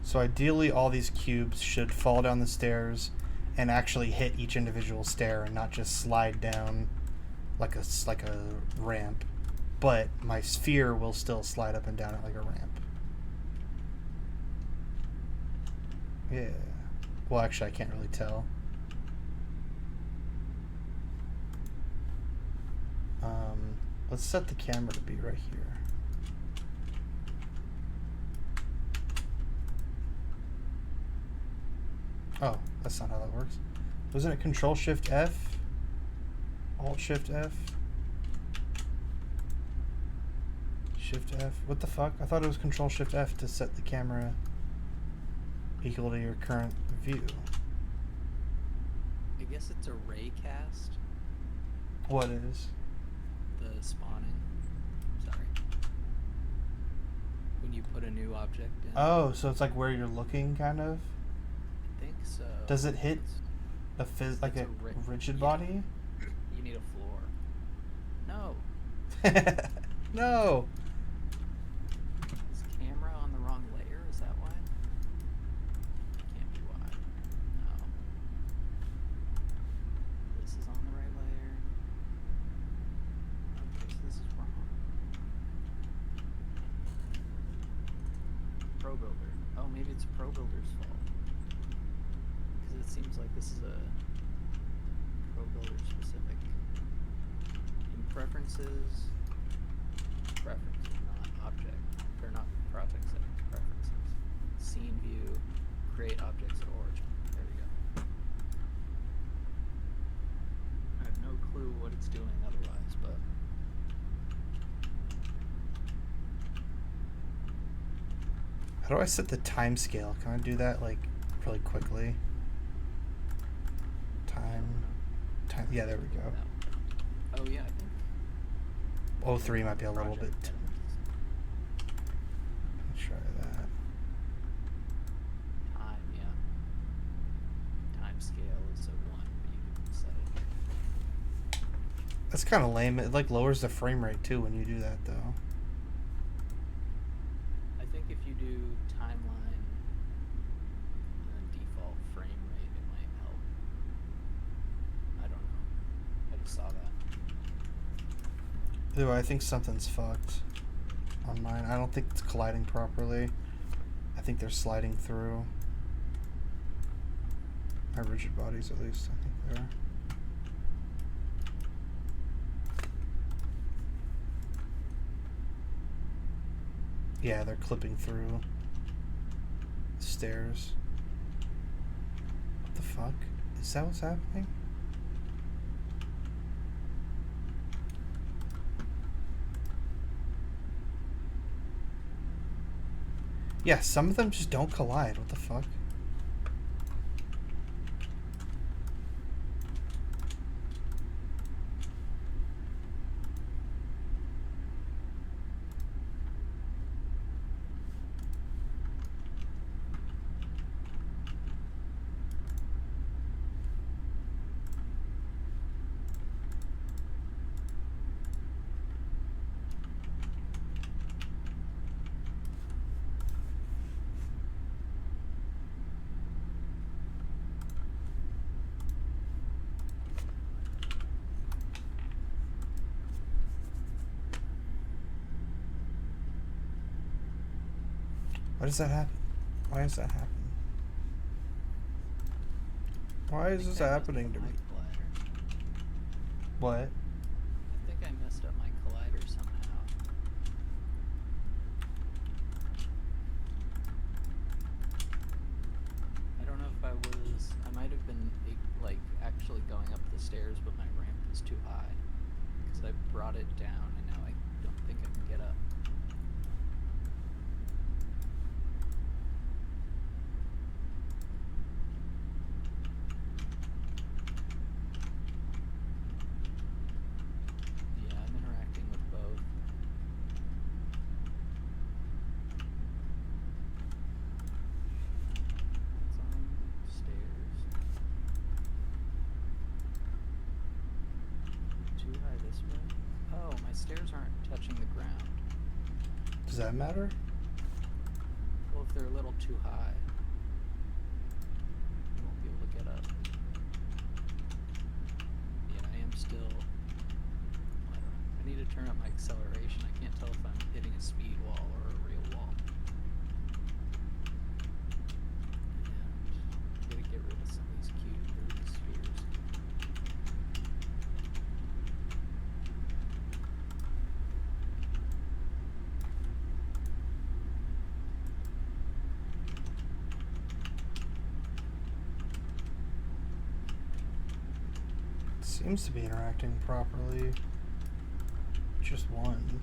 Speaker 2: So ideally, all these cubes should fall down the stairs and actually hit each individual stair and not just slide down like a ramp. But my sphere will still slide up and down it like a ramp. Yeah. Well, actually, I can't really tell. Let's set the camera to be right here. Oh, that's not how that works. Wasn't it Control Shift F? Alt Shift F? Shift F? What the fuck? I thought it was Control Shift F to set the camera equal to your current view.
Speaker 3: I guess it's a ray cast.
Speaker 2: What is?
Speaker 3: The spawning. Sorry. When you put a new object in.
Speaker 2: Oh, so it's like where you're looking, kind of?
Speaker 3: I think so.
Speaker 2: Does it hit
Speaker 3: It's-
Speaker 2: like
Speaker 3: it's
Speaker 2: a rigid
Speaker 3: yeah.
Speaker 2: body?
Speaker 3: You need a floor. No.
Speaker 2: No!
Speaker 3: Is camera on the wrong layer? Is that why? Can't be why. No. This is on the right layer. Okay, so this is wrong. Pro Builder. Oh, maybe it's Pro Builder's fault. Because it seems like this is a Pro Builder specific. In preferences, not object. Or not project settings, preferences. Scene view, create objects at origin. There we go. I have no clue what it's doing otherwise, but
Speaker 2: How do I set the time scale? Can I do that like really quickly? Time. Yeah, there we go.
Speaker 3: Oh yeah, I think
Speaker 2: 03 might be a little bit.
Speaker 3: project
Speaker 2: Let's try that.
Speaker 3: time, yeah. Time scale is a 1, but you can set it.
Speaker 2: That's kind of lame. It like lowers the frame rate too when you do that though.
Speaker 3: I think if you do timeline and then default frame rate, it might help. I don't know. I just saw that.
Speaker 2: Ooh, I think something's fucked on mine. I don't think it's colliding properly. I think they're sliding through. My rigid bodies, at least, I think they are. Yeah, they're clipping through stairs. What the fuck? Is that what's happening? Yeah, some of them just don't collide. What the fuck? Why does that happen? Why is that happening? Why is this happening to me? What?
Speaker 3: I think I messed up my collider somehow. I don't know if I might have been like actually going up the stairs, but my ramp was too high. Because I brought it down and now I don't think I can get up. touching the ground.
Speaker 2: Does that matter?
Speaker 3: Well, if they're a little too high, you won't be able to get up. Yeah, I am still... I don't know. I need to turn up my acceleration. I can't tell if I'm hitting a speed wall or a real wall. And I'm gonna get rid of some of these these spheres.
Speaker 2: Seems to be interacting properly. Just one.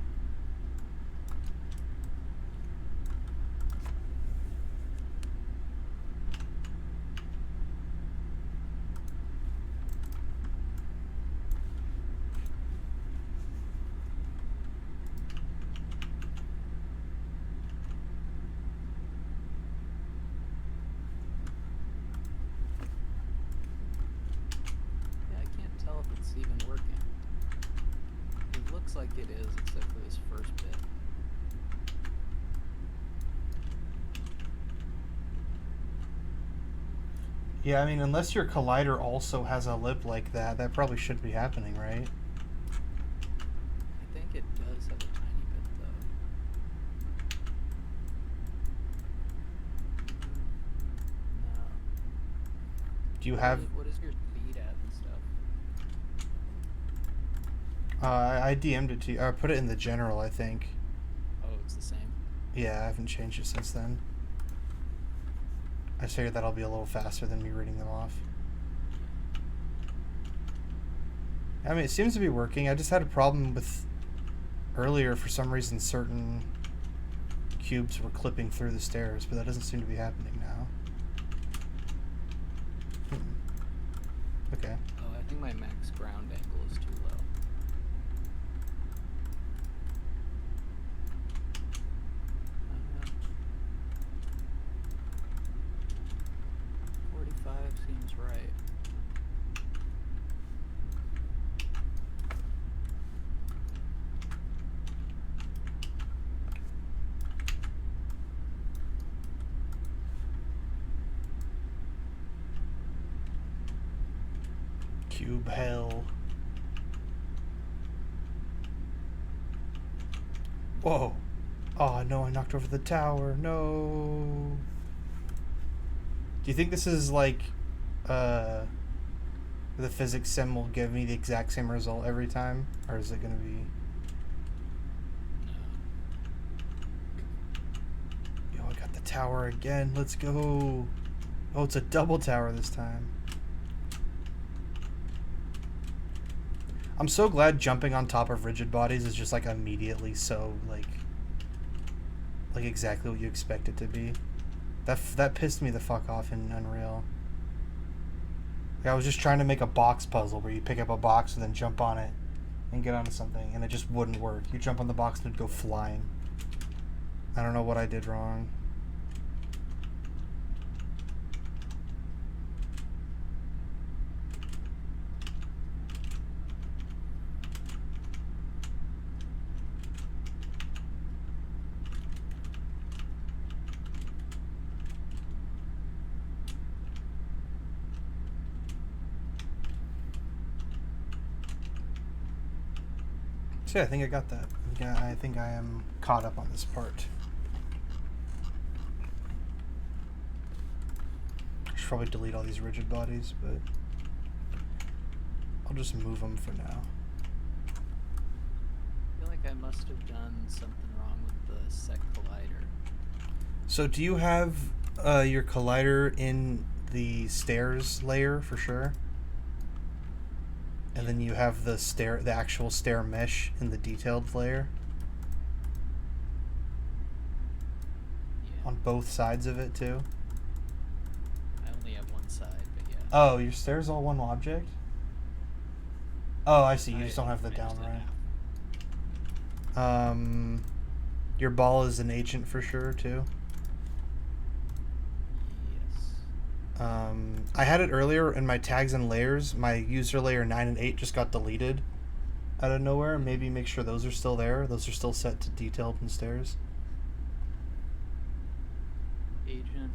Speaker 3: If it's even working. It looks like it is, except for this first bit.
Speaker 2: Yeah, I mean, unless your collider also has a lip like that, that probably should be happening, right?
Speaker 3: I think it does have a tiny bit, though. No.
Speaker 2: Do you have...
Speaker 3: What is your speed at and stuff?
Speaker 2: I DM'd it to you. I put it in the general, I think.
Speaker 3: Oh, it's the same?
Speaker 2: Yeah, I haven't changed it since then. I figured that'll be a little faster than me reading them off. I mean, it seems to be working. I just had a problem with earlier, for some reason, certain cubes were clipping through the stairs, but that doesn't seem to be happening now. Okay.
Speaker 3: Oh, I think my max ground angle is too low. 45 seems right.
Speaker 2: Cube hell. Whoa. Oh no, I knocked over the tower. No. Do you think this is like the physics sim will give me the exact same result every time? Or is it gonna be... Yo, I got the tower again. Let's go. Oh, it's a double tower this time. I'm so glad jumping on top of rigid bodies is just like immediately so like exactly what you expect it to be. That pissed me the fuck off in Unreal. Like, I was just trying to make a box puzzle where you pick up a box and then jump on it and get onto something, and it just wouldn't work. You jump on the box and it'd go flying. I don't know what I did wrong. So yeah, I think I got that. Yeah, I think I am caught up on this part. I should probably delete all these rigid bodies, but I'll just move them for now.
Speaker 3: I feel like I must have done something wrong with the sec collider.
Speaker 2: So do you have your collider in the stairs layer for sure? And then you have the actual stair mesh in the detailed layer?
Speaker 3: Yeah.
Speaker 2: On both sides of it too?
Speaker 3: I only have one side, but yeah.
Speaker 2: Oh, your stair's all one object? Oh, I see. You just don't have the down right. Your ball is an agent for sure too. I had it earlier in my tags and layers. My user layer 9 and 8 just got deleted. out of nowhere. Maybe make sure those are still there. Those are still set to detailed and stairs.
Speaker 3: Agent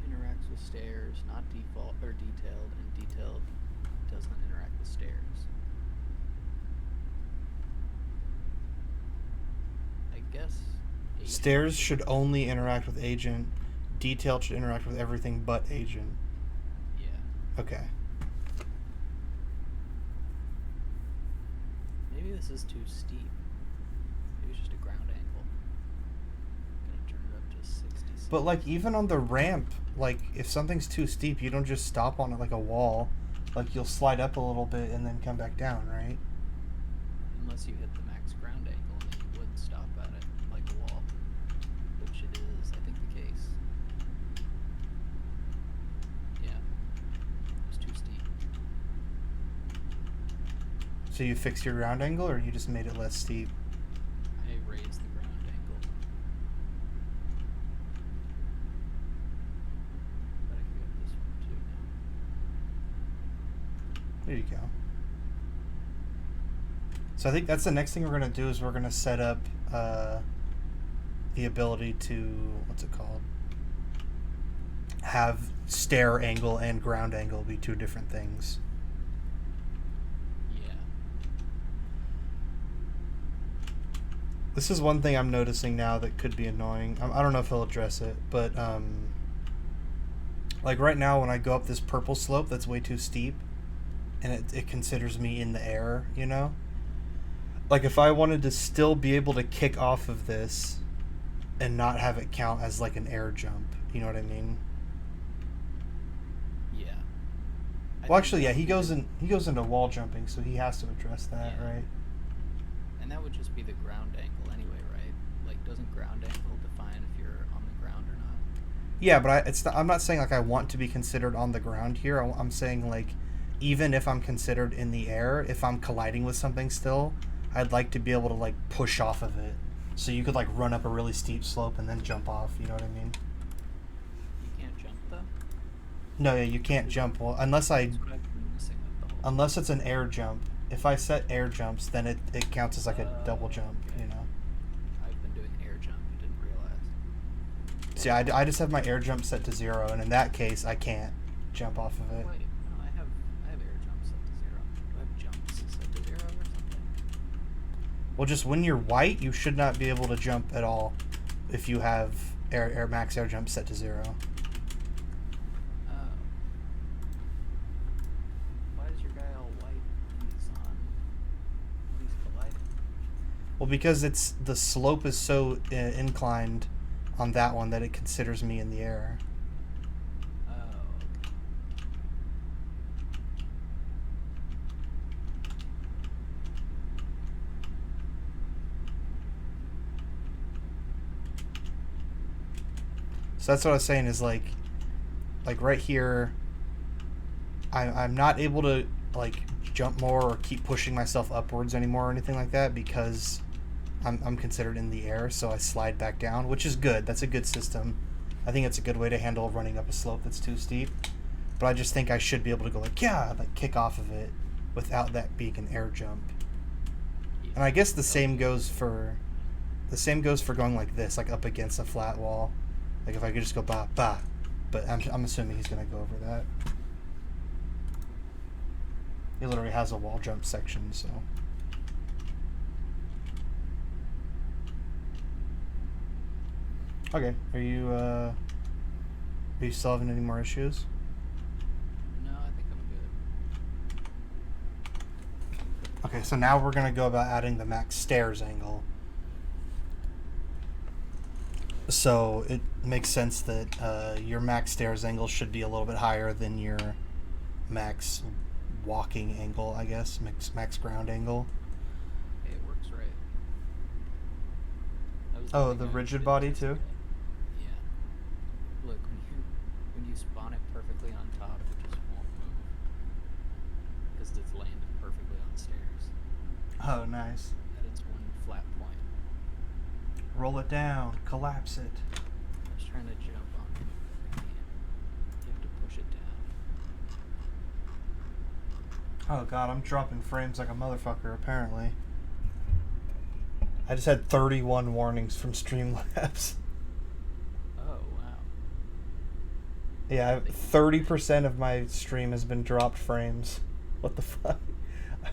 Speaker 3: interacts with stairs, not default or detailed, and detailed doesn't interact with stairs. I guess agent
Speaker 2: Stairs should only interact with agent. Detailed should interact with everything but agent.
Speaker 3: Yeah.
Speaker 2: Okay.
Speaker 3: Maybe this is too steep. Maybe it's just a ground angle. Gonna turn it up to 60.
Speaker 2: But like even on the ramp, like if something's too steep, you don't just stop on it like a wall. Like you'll slide up a little bit and then come back down, right?
Speaker 3: Unless you hit the max ground angle, and then you would stop at it like a wall. Which it is, I think, the case. Yeah. It's too steep.
Speaker 2: So you fixed your ground angle, or you just made it less steep?
Speaker 3: I raised the ground angle. But I can go this one too now.
Speaker 2: There you go. So I think that's the next thing we're going to do is we're going to set up the ability to, what's it called? Have stair angle and ground angle be two different things.
Speaker 3: Yeah.
Speaker 2: This is one thing I'm noticing now that could be annoying. I don't know if he'll address it, but like right now when I go up this purple slope that's way too steep and it considers me in the air, you know? Like if I wanted to still be able to kick off of this and not have it count as like an air jump, you know what I mean?
Speaker 3: Yeah.
Speaker 2: Well, actually, yeah, he goes into wall jumping, so he has to address that,
Speaker 3: Yeah.
Speaker 2: right?
Speaker 3: And that would just be the ground angle anyway, right? Like, doesn't ground angle define if you're on the ground or not?
Speaker 2: Yeah, but I'm not saying like I want to be considered on the ground here. I'm saying like even if I'm considered in the air, if I'm colliding with something still, I'd like to be able to like push off of it. So you could like run up a really steep slope and then jump off, you know what I mean?
Speaker 3: You can't jump though?
Speaker 2: No, yeah, you can't jump. Well, unless I
Speaker 3: That's what I've been missing with the whole
Speaker 2: unless it's an air jump. If I set air jumps, then it counts as like a double jump,
Speaker 3: okay.
Speaker 2: you know.
Speaker 3: I've been doing air jump, I didn't realize.
Speaker 2: See, I just have my air jump set to 0, and in that case, I can't jump off of it.
Speaker 3: Wait, no, I have air jump set to 0. Do I have jumps set to 0 or something?
Speaker 2: Well, just when you're white, you should not be able to jump at all if you have max air jump set to 0.
Speaker 3: Oh. Why is your guy all white when he's colliding?
Speaker 2: Well, because the slope is so inclined on that one that it considers me in the air.
Speaker 3: Oh, okay.
Speaker 2: So that's what I was saying is like right here, I'm not able to like jump more or keep pushing myself upwards anymore or anything like that because I'm considered in the air, so I slide back down, which is good. That's a good system. I think it's a good way to handle running up a slope that's too steep. But I just think I should be able to go like kick off of it without that being an air jump.
Speaker 3: Yeah.
Speaker 2: And I guess the same goes for going like this, like up against a flat wall. Like if I could just go ba ba, but I'm assuming he's gonna go over that. He literally has a wall jump section, so. Okay, are you still having any more issues?
Speaker 3: No, I think I'm good.
Speaker 2: Okay, so now we're gonna go about adding the max stairs angle. So it makes sense that your max stairs angle should be a little bit higher than your max walking angle, I guess, max ground angle.
Speaker 3: Hey, it works right. That was
Speaker 2: Oh,
Speaker 3: thing
Speaker 2: the
Speaker 3: I
Speaker 2: rigid
Speaker 3: did
Speaker 2: body
Speaker 3: yesterday.
Speaker 2: too?
Speaker 3: Yeah. Look, when you spawn it perfectly on top, it just won't move. Because it's landed perfectly on stairs.
Speaker 2: Oh, nice.
Speaker 3: At its one flat point.
Speaker 2: Roll it down, collapse it.
Speaker 3: I was trying to jump on it. I can't. You have to push it down.
Speaker 2: Oh god, I'm dropping frames like a motherfucker, apparently. I just had 31 warnings from Streamlabs.
Speaker 3: Oh, wow.
Speaker 2: Yeah, 30% of my stream has been dropped frames. What the fuck?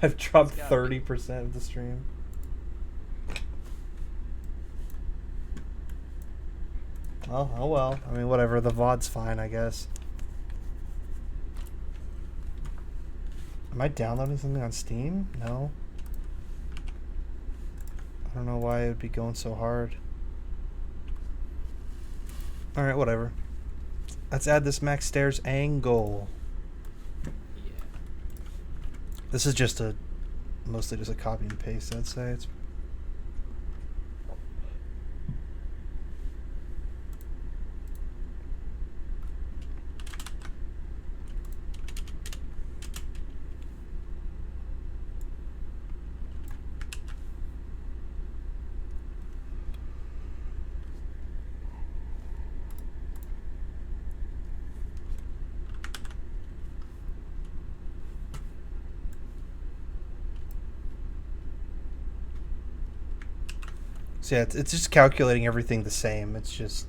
Speaker 2: I've dropped 30% of the stream. Well, oh well. I mean, whatever. The VOD's fine, I guess. Am I downloading something on Steam? No. I don't know why it would be going so hard. Alright, whatever. Let's add this max stairs angle.
Speaker 3: Yeah.
Speaker 2: This is just mostly just a copy and paste, I'd say. It's so yeah, it's just calculating everything the same. It's just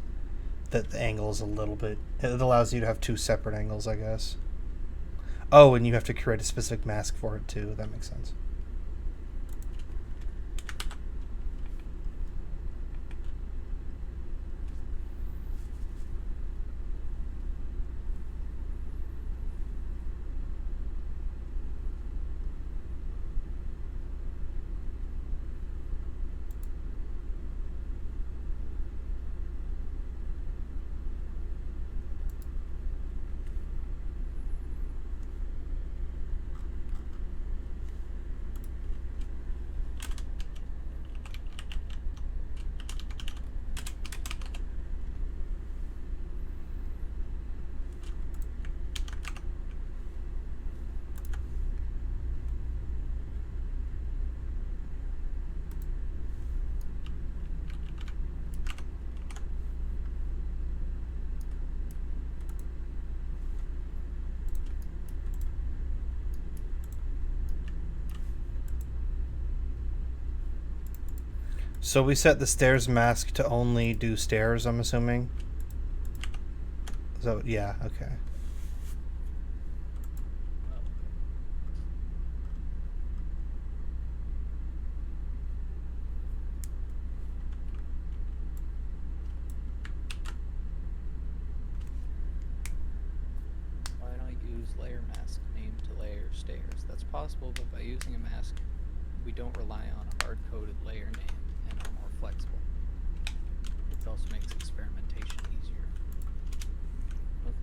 Speaker 2: that the angle is a little bit... It allows you to have two separate angles, I guess. Oh, and you have to create a specific mask for it, too. That makes sense. So we set the stairs mask to only do stairs, I'm assuming? So, yeah, okay.
Speaker 3: Why don't I use layer mask named to layer stairs? That's possible, but by using a mask, we don't rely on a hard-coded layer name and are more flexible. It also makes experimentation easier. Okay.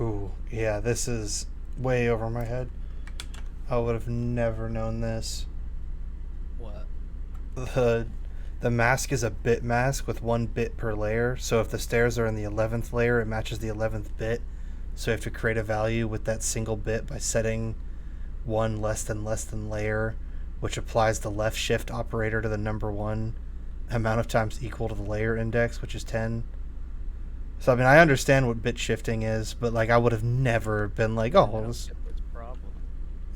Speaker 2: Ooh, yeah, this is way over my head. I would have never known this.
Speaker 3: What?
Speaker 2: The mask is a bit mask with 1 bit per layer. So if the stairs are in the 11th layer, it matches the 11th bit. So you have to create a value with that single bit by setting 1 less than layer, which applies the left shift operator to the number 1 amount of times equal to the layer index, which is 10. So I mean, I understand what bit shifting is, but like I would have never been like, oh, well, this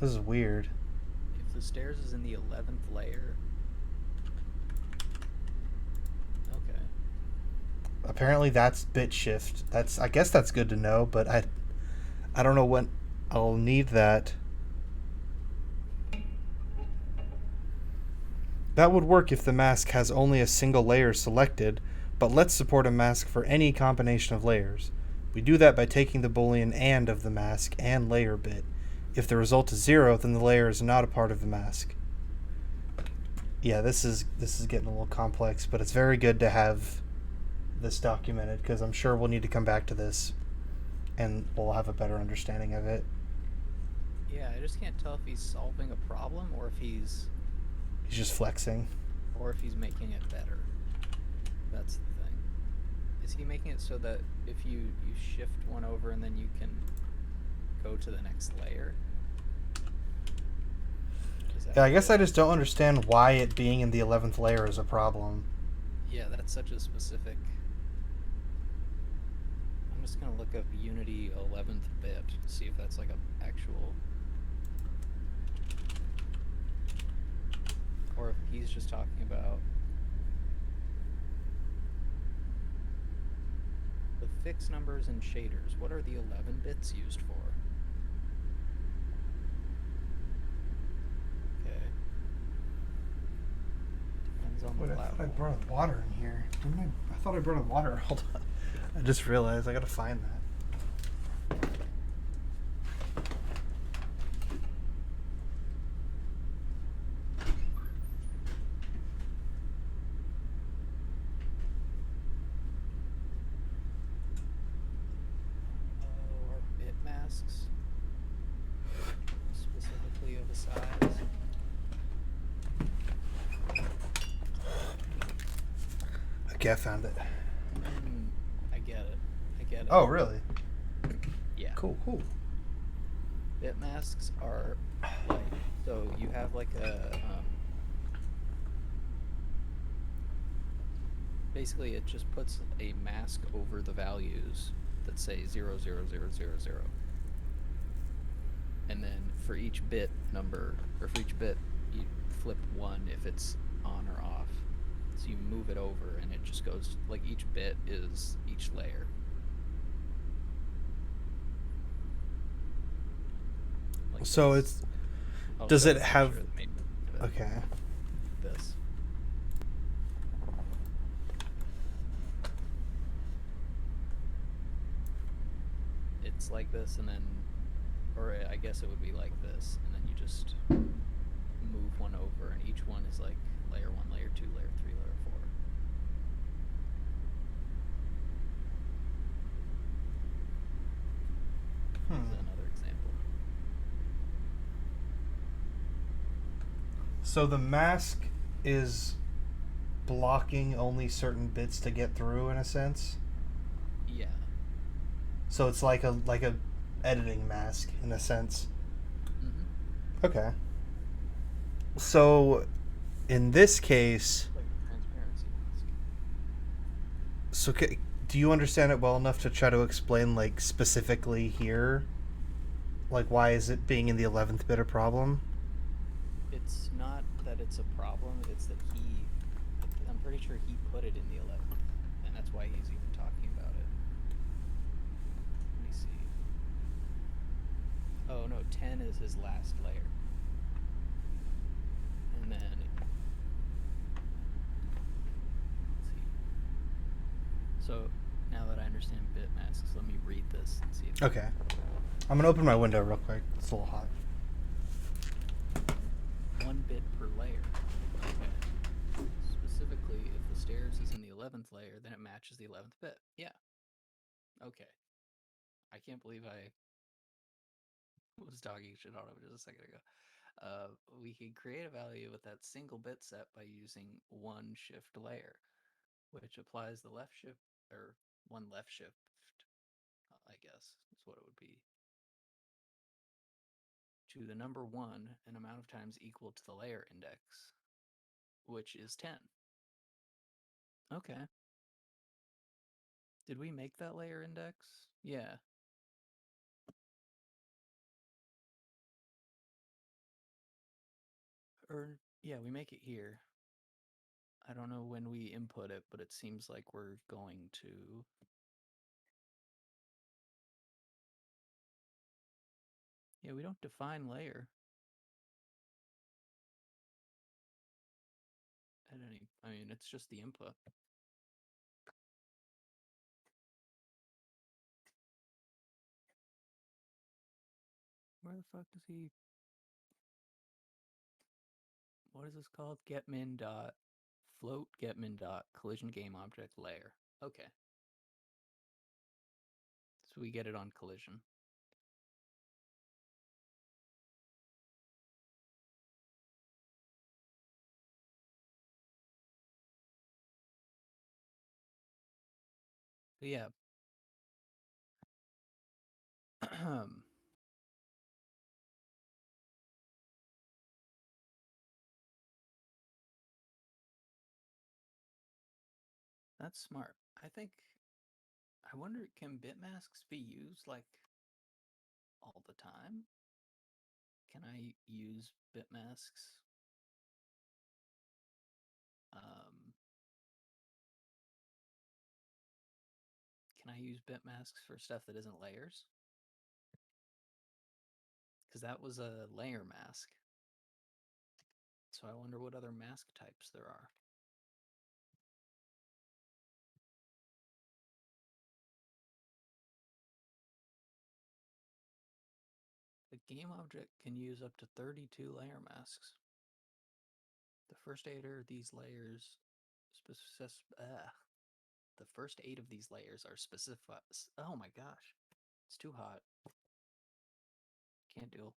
Speaker 2: is weird.
Speaker 3: If the stairs is in the 11th layer. Okay.
Speaker 2: Apparently that's bit shift. I guess that's good to know, but I don't know when I'll need that. That would work if the mask has only a single layer selected, but let's support a mask for any combination of layers. We do that by taking the boolean AND of the mask and layer bit. If the result is 0, then the layer is not a part of the mask. Yeah, this is getting a little complex, but it's very good to have this documented, because I'm sure we'll need to come back to this and we'll have a better understanding of it.
Speaker 3: Yeah, I just can't tell if he's solving a problem or if he's
Speaker 2: just flexing.
Speaker 3: Or if he's making it better. That's the thing. Is he making it so that if you shift one over and then you can go to the next layer?
Speaker 2: Yeah, I guess I just don't understand why it being in the 11th layer is a problem.
Speaker 3: Yeah, that's such a specific. I'm just gonna look up Unity 11th bit, see if that's like a actual, or if he's just talking about the fixed numbers and shaders. What are the 11 bits used for? Okay. Depends on the
Speaker 2: Wait, I
Speaker 3: platform.
Speaker 2: thought I brought water in here. Didn't I? I thought I brought water. Hold on. I just realized I gotta find that.
Speaker 3: Oh, are bit masks specifically of a size?
Speaker 2: Okay, I found it.
Speaker 3: I get it. I get it.
Speaker 2: Oh, really?
Speaker 3: Yeah.
Speaker 2: Cool, cool.
Speaker 3: Bit masks are like, so you have like a basically it just puts a mask over the values that say 00000, and then for each bit number, or for each bit, you flip one if it's on or off. So you move it over and it just goes, like, each bit is each layer. Like
Speaker 2: So
Speaker 3: this.
Speaker 2: it's.
Speaker 3: I'll
Speaker 2: Does
Speaker 3: show
Speaker 2: it
Speaker 3: a
Speaker 2: have.
Speaker 3: picture of the main of it.
Speaker 2: Okay.
Speaker 3: This. It's like this, and then, or I guess it would be like this, and then you just move one over, and each one is like layer 1, layer 2, layer 3, layer 4. Here's another example.
Speaker 2: So the mask is blocking only certain bits to get through, in a sense.
Speaker 3: Yeah.
Speaker 2: So it's like a editing mask, in a sense.
Speaker 3: Mm-hmm.
Speaker 2: Okay. So in this case,
Speaker 3: Like a transparency mask.
Speaker 2: so do you understand it well enough to try to explain, like, specifically here, like, why is it being in the 11th bit a problem?
Speaker 3: It's not that it's a problem, it's that I'm pretty sure he put it in the 11th, and that's why he's even talking about it. Let me see. Oh no, 10 is his last layer. And then, let's see. So now that I understand bit masks, let me read this and see if
Speaker 2: Okay. I'm gonna open my window real quick. It's a little hot.
Speaker 3: 1 bit per layer. Okay. Specifically, if the stairs is in the 11th layer, then it matches the 11th bit. Yeah. Okay. I can't believe I was talking shit on him just a second ago. We can create a value with that single bit set by using one shift layer, which applies the left shift, or one left shift, I guess is what it would be, to the number 1 an amount of times equal to the layer index, which is 10. Okay. Did we make that layer index? Yeah. Or, yeah, we make it here. I don't know when we input it, but it seems like we're going to. Yeah, we don't define layer at any. I mean, it's just the input. Where the fuck does he? What is this called? Getmin dot float getmin dot collision game object layer. Okay, so we get it on collision. But yeah. That's smart. I wonder, can bit masks be used like all the time? Can I use bit masks? Can I use bit masks for stuff that isn't layers? Because that was a layer mask. So I wonder what other mask types there are. The game object can use up to 32 layer masks. The first 8 of these layers the first 8 of these layers are specified. Oh my gosh. It's too hot. Can't deal.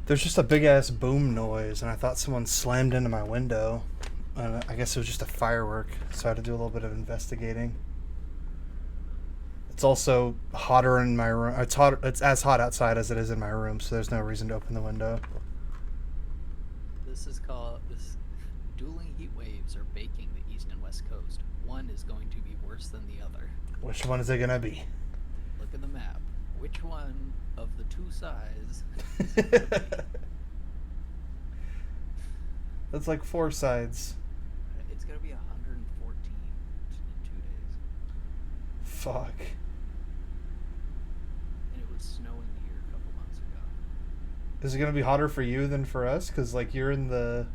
Speaker 2: There's just a big ass boom noise, and I thought someone slammed into my window. And I guess it was just a firework, so I had to do a little bit of investigating. It's also hotter in my room. It's hot. It's as hot outside as it is in my room, so there's no reason to open the window.
Speaker 3: This dueling heat waves are baking the east and west coast. One is going to be worse than the other.
Speaker 2: Which one is it gonna be?
Speaker 3: Look at the map. Which one of the two sides?
Speaker 2: That's like 4 sides.
Speaker 3: It's gonna be 114 in 2 days.
Speaker 2: Fuck.
Speaker 3: And it was snowing here a couple months ago.
Speaker 2: Is it gonna be hotter for you than for us? Because like you're in the.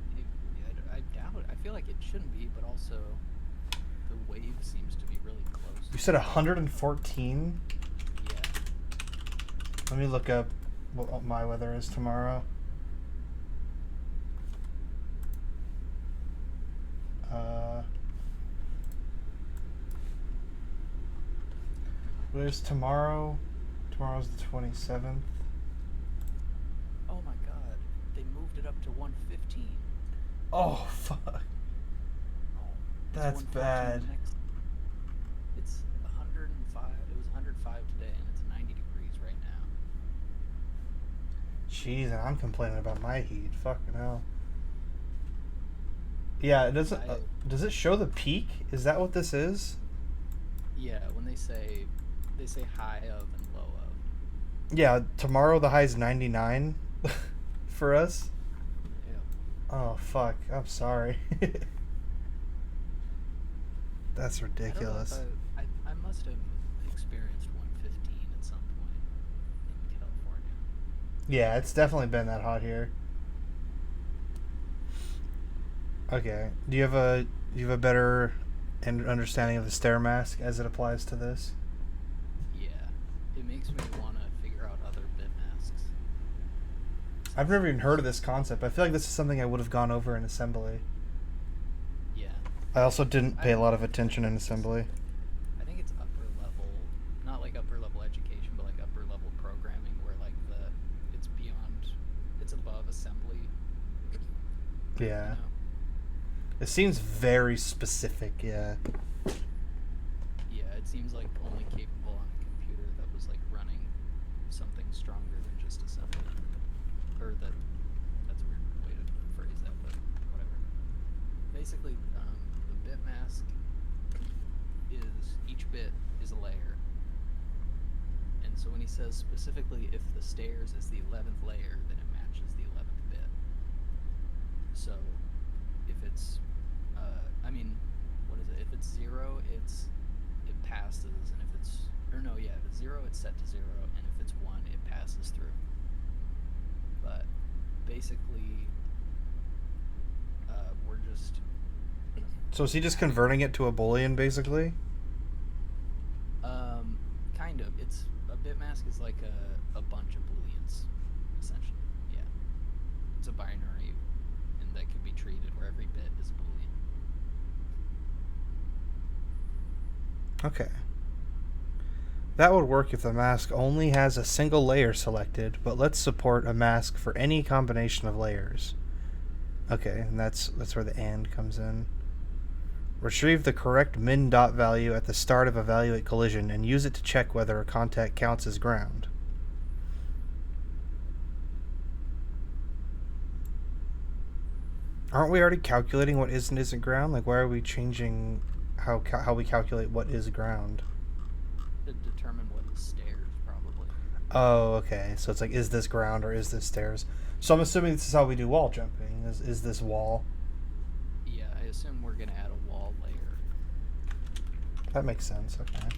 Speaker 3: I doubt it. I feel like it shouldn't be, but also the wave seems to be really close.
Speaker 2: You said 114.
Speaker 3: Yeah.
Speaker 2: Let me look up what my weather is tomorrow. What is tomorrow? Tomorrow's the 27th.
Speaker 3: Oh my god. They moved it up to 115.
Speaker 2: Oh, fuck. That's bad.
Speaker 3: It's 105. It was 105 today, and it's 90 degrees right now.
Speaker 2: Jeez, and I'm complaining about my heat. Fucking hell. Yeah, it doesn't. Does it show the peak? Is that what this is?
Speaker 3: Yeah, when they say high of and low of.
Speaker 2: Yeah, tomorrow the high is 99 for us.
Speaker 3: Yeah.
Speaker 2: Oh, fuck. I'm sorry. That's ridiculous.
Speaker 3: I must have experienced 115 at some point in California.
Speaker 2: Yeah, it's definitely been that hot here. Okay. Do you have a better understanding of the stair mask as it applies to this?
Speaker 3: Yeah. It makes me want to figure out other bit masks.
Speaker 2: I've never even heard of this concept. I feel like this is something I would have gone over in assembly.
Speaker 3: Yeah.
Speaker 2: I also didn't pay a lot of attention in assembly.
Speaker 3: I think it's upper level, not like upper level education, but like upper level programming, where like it's above assembly.
Speaker 2: Yeah.
Speaker 3: You know?
Speaker 2: It seems very specific, yeah.
Speaker 3: Yeah, it seems like only capable on a computer that was like running something stronger than just assembly. Or that's a weird way to phrase that, but whatever. Basically, the bit mask is, each bit is a layer. And so when he says specifically if the stairs is the 11th layer, then it matches the 11th bit. So if it's what is it? If it's 0, it passes, and if it's if it's 0, it's set to 0, and if it's 1, it passes through. But basically, we're just.
Speaker 2: So is he just converting it to a Boolean, basically?
Speaker 3: Kind of. It's a bit mask is like a bunch It's a binary, and that can be treated where every bit is a Boolean.
Speaker 2: Okay. That would work if the mask only has a single layer selected, but let's support a mask for any combination of layers. Okay, and that's where the AND comes in. Retrieve the correct min dot value at the start of evaluate collision and use it to check whether a contact counts as ground. Aren't we already calculating what is and isn't ground? Like, why are we changing how we calculate what is ground?
Speaker 3: To determine what is stairs, probably.
Speaker 2: Oh, okay. So it's like, is this ground or is this stairs? So I'm assuming this is how we do wall jumping. Is this wall?
Speaker 3: Yeah, I assume we're gonna add a wall layer.
Speaker 2: That makes sense. Okay.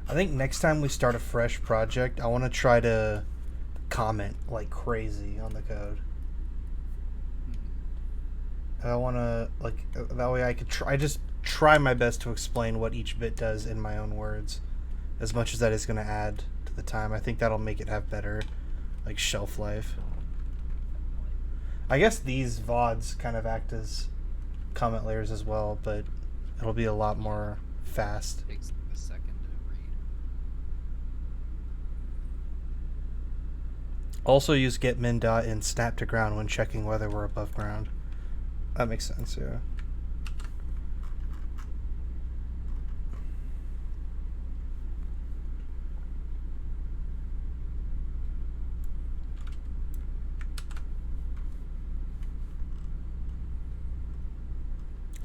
Speaker 2: I think next time we start a fresh project, I want to try to comment like crazy on the code. I want to, like, that way I could try my best to explain what each bit does in my own words, as much as that is going to add to the time. I think that'll make it have better, like, shelf life. I guess these VODs kind of act as comment layers as well, but it'll be a lot more fast.
Speaker 3: It takes a second to read.
Speaker 2: Also use get min dot and snap to ground when checking whether we're above ground. That makes sense, yeah.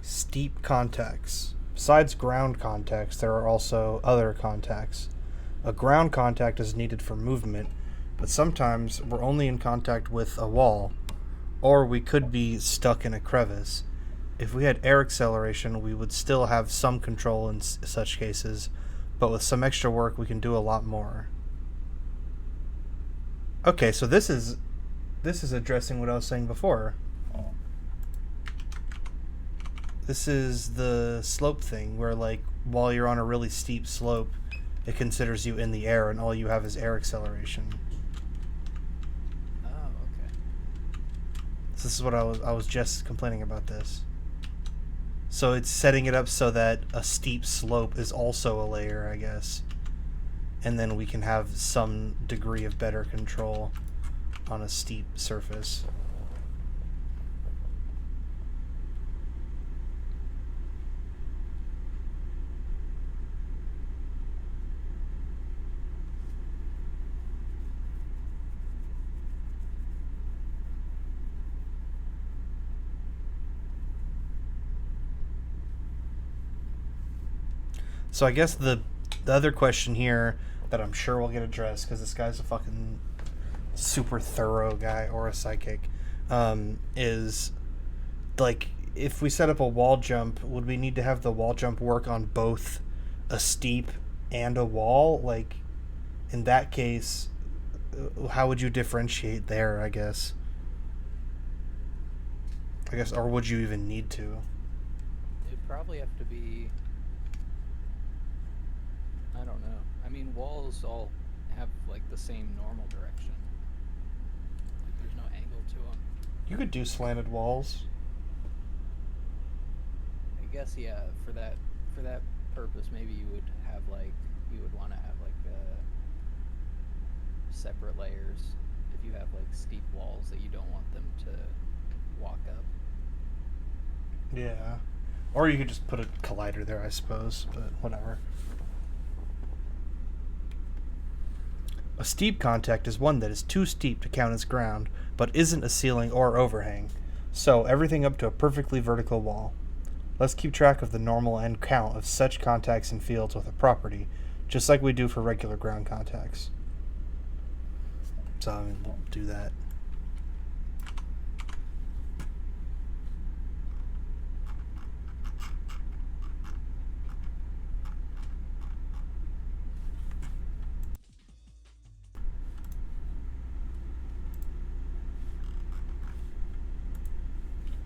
Speaker 2: Steep contacts. Besides ground contacts, there are also other contacts. A ground contact is needed for movement, but sometimes we're only in contact with a wall, or we could be stuck in a crevice. If we had air acceleration, we would still have some control in such cases, but with some extra work, we can do a lot more. Okay, so this is addressing what I was saying before. This is the slope thing, where, like, while you're on a really steep slope, it considers you in the air, and all you have is air acceleration.
Speaker 3: Oh, okay.
Speaker 2: So this is what I was just complaining about this. So it's setting it up so that a steep slope is also a layer, I guess. And then we can have some degree of better control on a steep surface. So I guess the other question here that I'm sure will get addressed, because this guy's a fucking super thorough guy or a psychic, is, like, if we set up a wall jump, would we need to have the wall jump work on both a steep and a wall? Like, in that case, how would you differentiate there, I guess? Or would you even need to?
Speaker 3: It'd probably have to be... I don't know. I mean, walls all have, like, the same normal direction. Like, there's no angle to them.
Speaker 2: You could do slanted walls.
Speaker 3: I guess, yeah, for that purpose, maybe you would want to have, like, separate layers if you have, like, steep walls that you don't want them to walk up.
Speaker 2: Yeah. Or you could just put a collider there, I suppose, but whatever. A steep contact is one that is too steep to count as ground, but isn't a ceiling or overhang. So everything up to a perfectly vertical wall. Let's keep track of the normal and count of such contacts in fields with a property, just like we do for regular ground contacts. So I mean, we'll do that.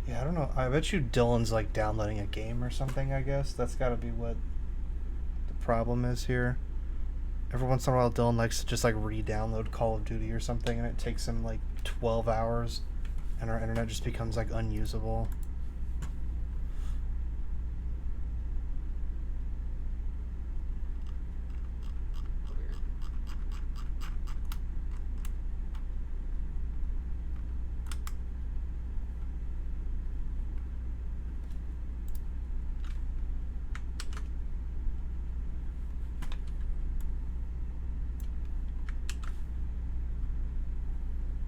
Speaker 2: Yeah, I don't know. I bet you Dylan's like downloading a game or something, I guess. That's gotta be what the problem is here. Every once in a while, Dylan likes to just like re-download Call of Duty or something, and it takes him like 12 hours, and our internet just becomes like unusable.
Speaker 3: Weird.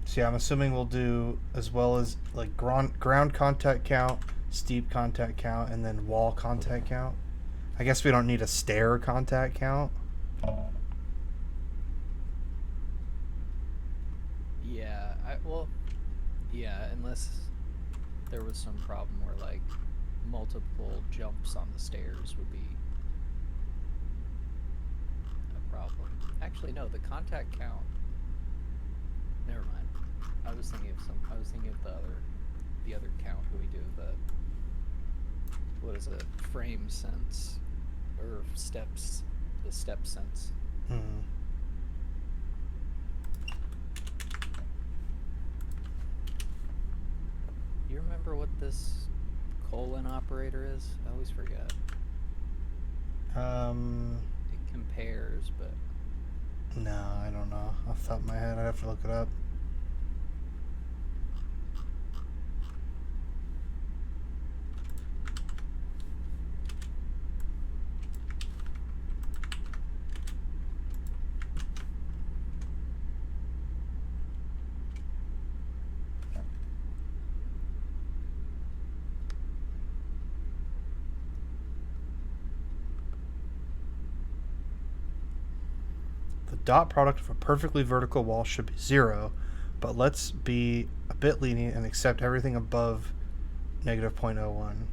Speaker 2: So yeah, I'm assuming we'll do as well as like ground contact count, steep contact count, and then wall contact count. I guess we don't need a stair contact count.
Speaker 3: Yeah, yeah, unless there was some problem where like multiple jumps on the stairs would be a problem. Actually, no, the contact count. Never mind. I was thinking of the other count that we do, what is it? Frame sense or steps, the step sense.
Speaker 2: Hmm.
Speaker 3: You remember what this colon operator is? I always forget. It compares, but
Speaker 2: No, I don't know. Off the top of my head, I'd have to look it up. The dot product of a perfectly vertical wall should be 0, but let's be a bit lenient and accept everything above negative 0.01.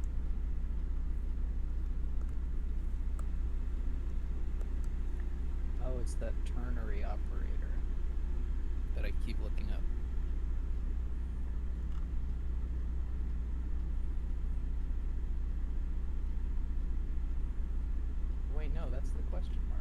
Speaker 3: oh, it's that ternary operator that I keep looking up. Wait, no, that's the question mark.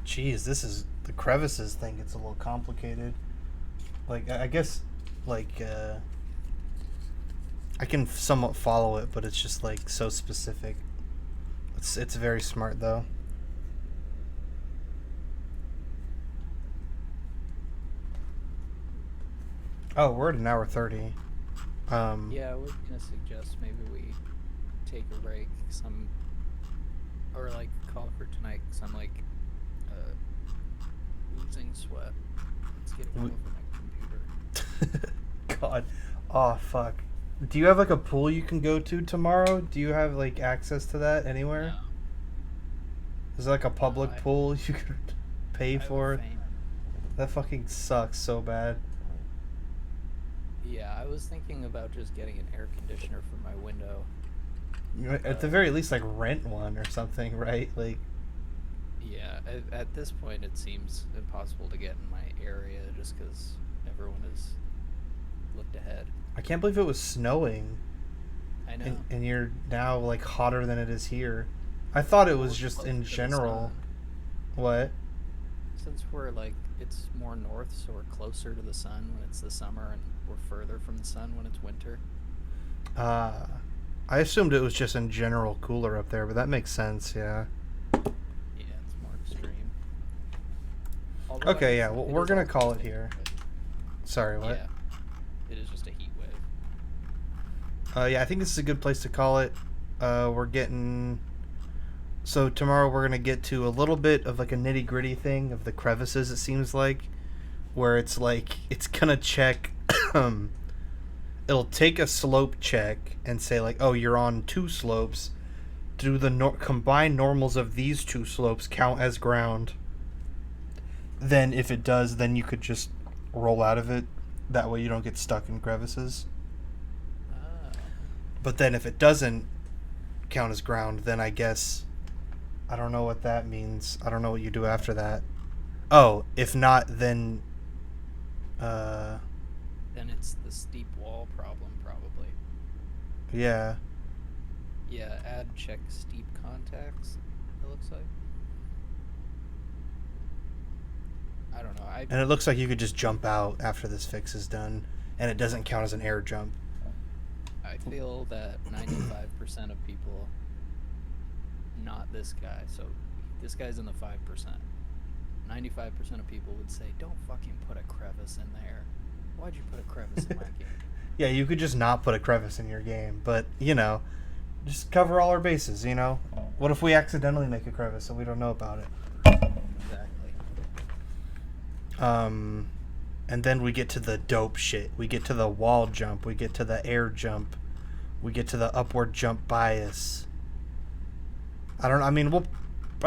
Speaker 2: Jeez, this is the crevices thing. It's a little complicated. Like, I guess, like, I can somewhat follow it, but it's just like so specific. It's very smart though. Oh, we're at an hour 30.
Speaker 3: Yeah, I was gonna suggest maybe we take a break, or like call for tonight, because I'm like losing sweat. It's getting all over my computer.
Speaker 2: God. Oh, fuck. Do you have like a pool you can go to tomorrow? Do you have like access to that anywhere?
Speaker 3: No.
Speaker 2: Is it like a public
Speaker 3: I-
Speaker 2: pool you could pay
Speaker 3: I have a
Speaker 2: for?
Speaker 3: fan.
Speaker 2: That fucking sucks so bad.
Speaker 3: Yeah, I was thinking about just getting an air conditioner for my window.
Speaker 2: At the very least, like rent one or something, right? Like,
Speaker 3: Yeah, at this point it seems impossible to get in my area just because everyone has looked ahead.
Speaker 2: I can't believe it was snowing,
Speaker 3: I know.
Speaker 2: and you're now like hotter than it is here. I thought it
Speaker 3: Well,
Speaker 2: was
Speaker 3: we're
Speaker 2: just
Speaker 3: closer
Speaker 2: in
Speaker 3: to the
Speaker 2: general.
Speaker 3: sun.
Speaker 2: What?
Speaker 3: Since we're like, it's more north, so we're closer to the sun when it's the summer, and we're further from the sun when it's winter.
Speaker 2: Uh, I assumed it was just in general cooler up there, but that makes sense. Yeah.
Speaker 3: Yeah, it's more extreme. Although
Speaker 2: Okay. Yeah. Well,
Speaker 3: it
Speaker 2: we're
Speaker 3: is
Speaker 2: gonna
Speaker 3: also
Speaker 2: call
Speaker 3: just
Speaker 2: it
Speaker 3: a heat
Speaker 2: here.
Speaker 3: wave.
Speaker 2: Sorry. What?
Speaker 3: Yeah, it is just a heat wave.
Speaker 2: Yeah. I think this is a good place to call it. We're getting. So tomorrow we're gonna get to a little bit of like a nitty gritty thing of the crevices. It seems like, where it's like it's gonna check. It'll take a slope check and say like, oh, you're on two slopes. Do the combined normals of these two slopes count as ground? Then if it does, then you could just roll out of it. That way you don't get stuck in crevices.
Speaker 3: Oh.
Speaker 2: But then if it doesn't count as ground, then I guess I don't know what that means. I don't know what you do after that. Oh, if not, then
Speaker 3: Then it's the steep wall problem, probably.
Speaker 2: yeah.
Speaker 3: Yeah, add check steep contacts, it looks like. I don't know.
Speaker 2: And it looks like you could just jump out after this fix is done, and it doesn't count as an air jump.
Speaker 3: I feel that 95% of people, not this guy, so this guy's in the 5%. 95% of people would say, don't fucking put a crevice in there. Why'd you put a crevice in my game?
Speaker 2: Yeah, you could just not put a crevice in your game, but, just cover all our bases, What if we accidentally make a crevice and we don't know about it?
Speaker 3: Exactly.
Speaker 2: And then we get to the dope shit. We get to the wall jump. We get to the air jump. We get to the upward jump bias. I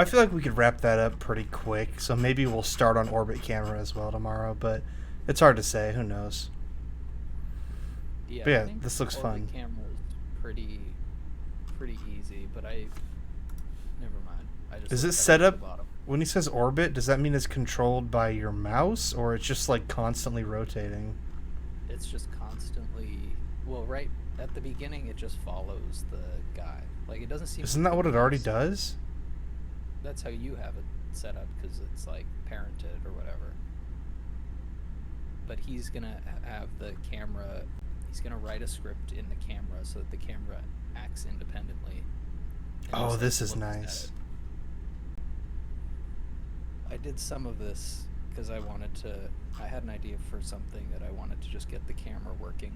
Speaker 2: feel like we could wrap that up pretty quick, so maybe we'll start on orbit camera as well tomorrow, but it's hard to say. Who knows?
Speaker 3: Yeah,
Speaker 2: But yeah,
Speaker 3: I think
Speaker 2: this looks
Speaker 3: orbit
Speaker 2: fun.
Speaker 3: camera is pretty easy, but never mind. I just
Speaker 2: Is it
Speaker 3: looked
Speaker 2: set
Speaker 3: at
Speaker 2: up?
Speaker 3: the bottom.
Speaker 2: When he says orbit, does that mean it's controlled by your mouse, or it's just like constantly rotating?
Speaker 3: It's just constantly, well, right at the beginning, it just follows the guy. Like, it doesn't seem.
Speaker 2: Isn't
Speaker 3: like
Speaker 2: that what
Speaker 3: the
Speaker 2: it already
Speaker 3: mouse-
Speaker 2: does?
Speaker 3: That's how you have it set up, because it's like parented or whatever. But he's gonna have the camera. He's gonna write a script in the camera so that the camera acts independently. and
Speaker 2: Oh,
Speaker 3: just,
Speaker 2: this
Speaker 3: like,
Speaker 2: is
Speaker 3: looks at
Speaker 2: nice.
Speaker 3: it. I did some of this because I had an idea for something that I wanted to just get the camera working.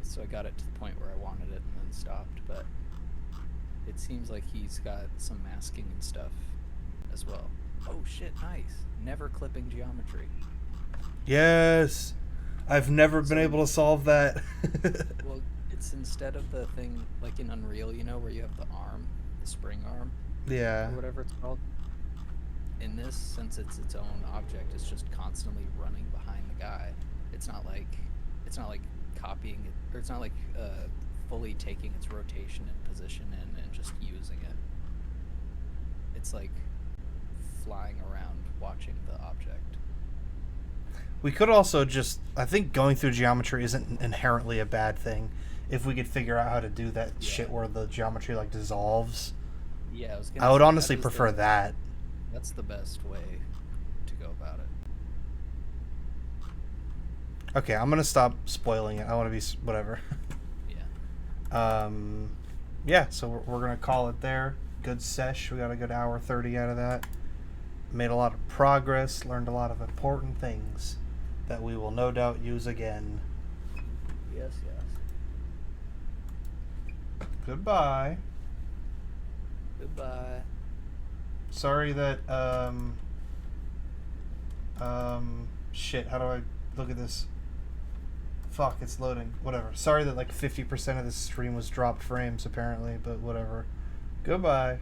Speaker 3: So I got it to the point where I wanted it and then stopped. But it seems like he's got some masking and stuff as well. Oh shit, nice. Never clipping geometry.
Speaker 2: Yes. I've never been
Speaker 3: So-
Speaker 2: able to solve that.
Speaker 3: Well, it's instead of the thing like in Unreal, where you have the arm, the spring arm,
Speaker 2: Yeah.
Speaker 3: or whatever it's called. In this, since it's its own object, it's just constantly running behind the guy. It's not like copying it, or it's not like fully taking its rotation and position and just using it. It's like flying around watching the object.
Speaker 2: We could also just, I think going through geometry isn't inherently a bad thing if we could figure out how to do that
Speaker 3: Yeah.
Speaker 2: shit where the geometry like dissolves.
Speaker 3: Yeah,
Speaker 2: I would honestly prefer that.
Speaker 3: That's the best way to go about it.
Speaker 2: Okay, I'm gonna stop spoiling it. I want to be whatever.
Speaker 3: Yeah.
Speaker 2: Yeah. So we're gonna call it there. Good sesh. We got a good hour 30 out of that. Made a lot of progress. Learned a lot of important things that we will no doubt use again.
Speaker 3: Yes, yes.
Speaker 2: Goodbye.
Speaker 3: Goodbye.
Speaker 2: Sorry that shit. How do I look at this? Fuck, it's loading. Whatever. Sorry that like 50% of this stream was dropped frames apparently, but whatever. Goodbye.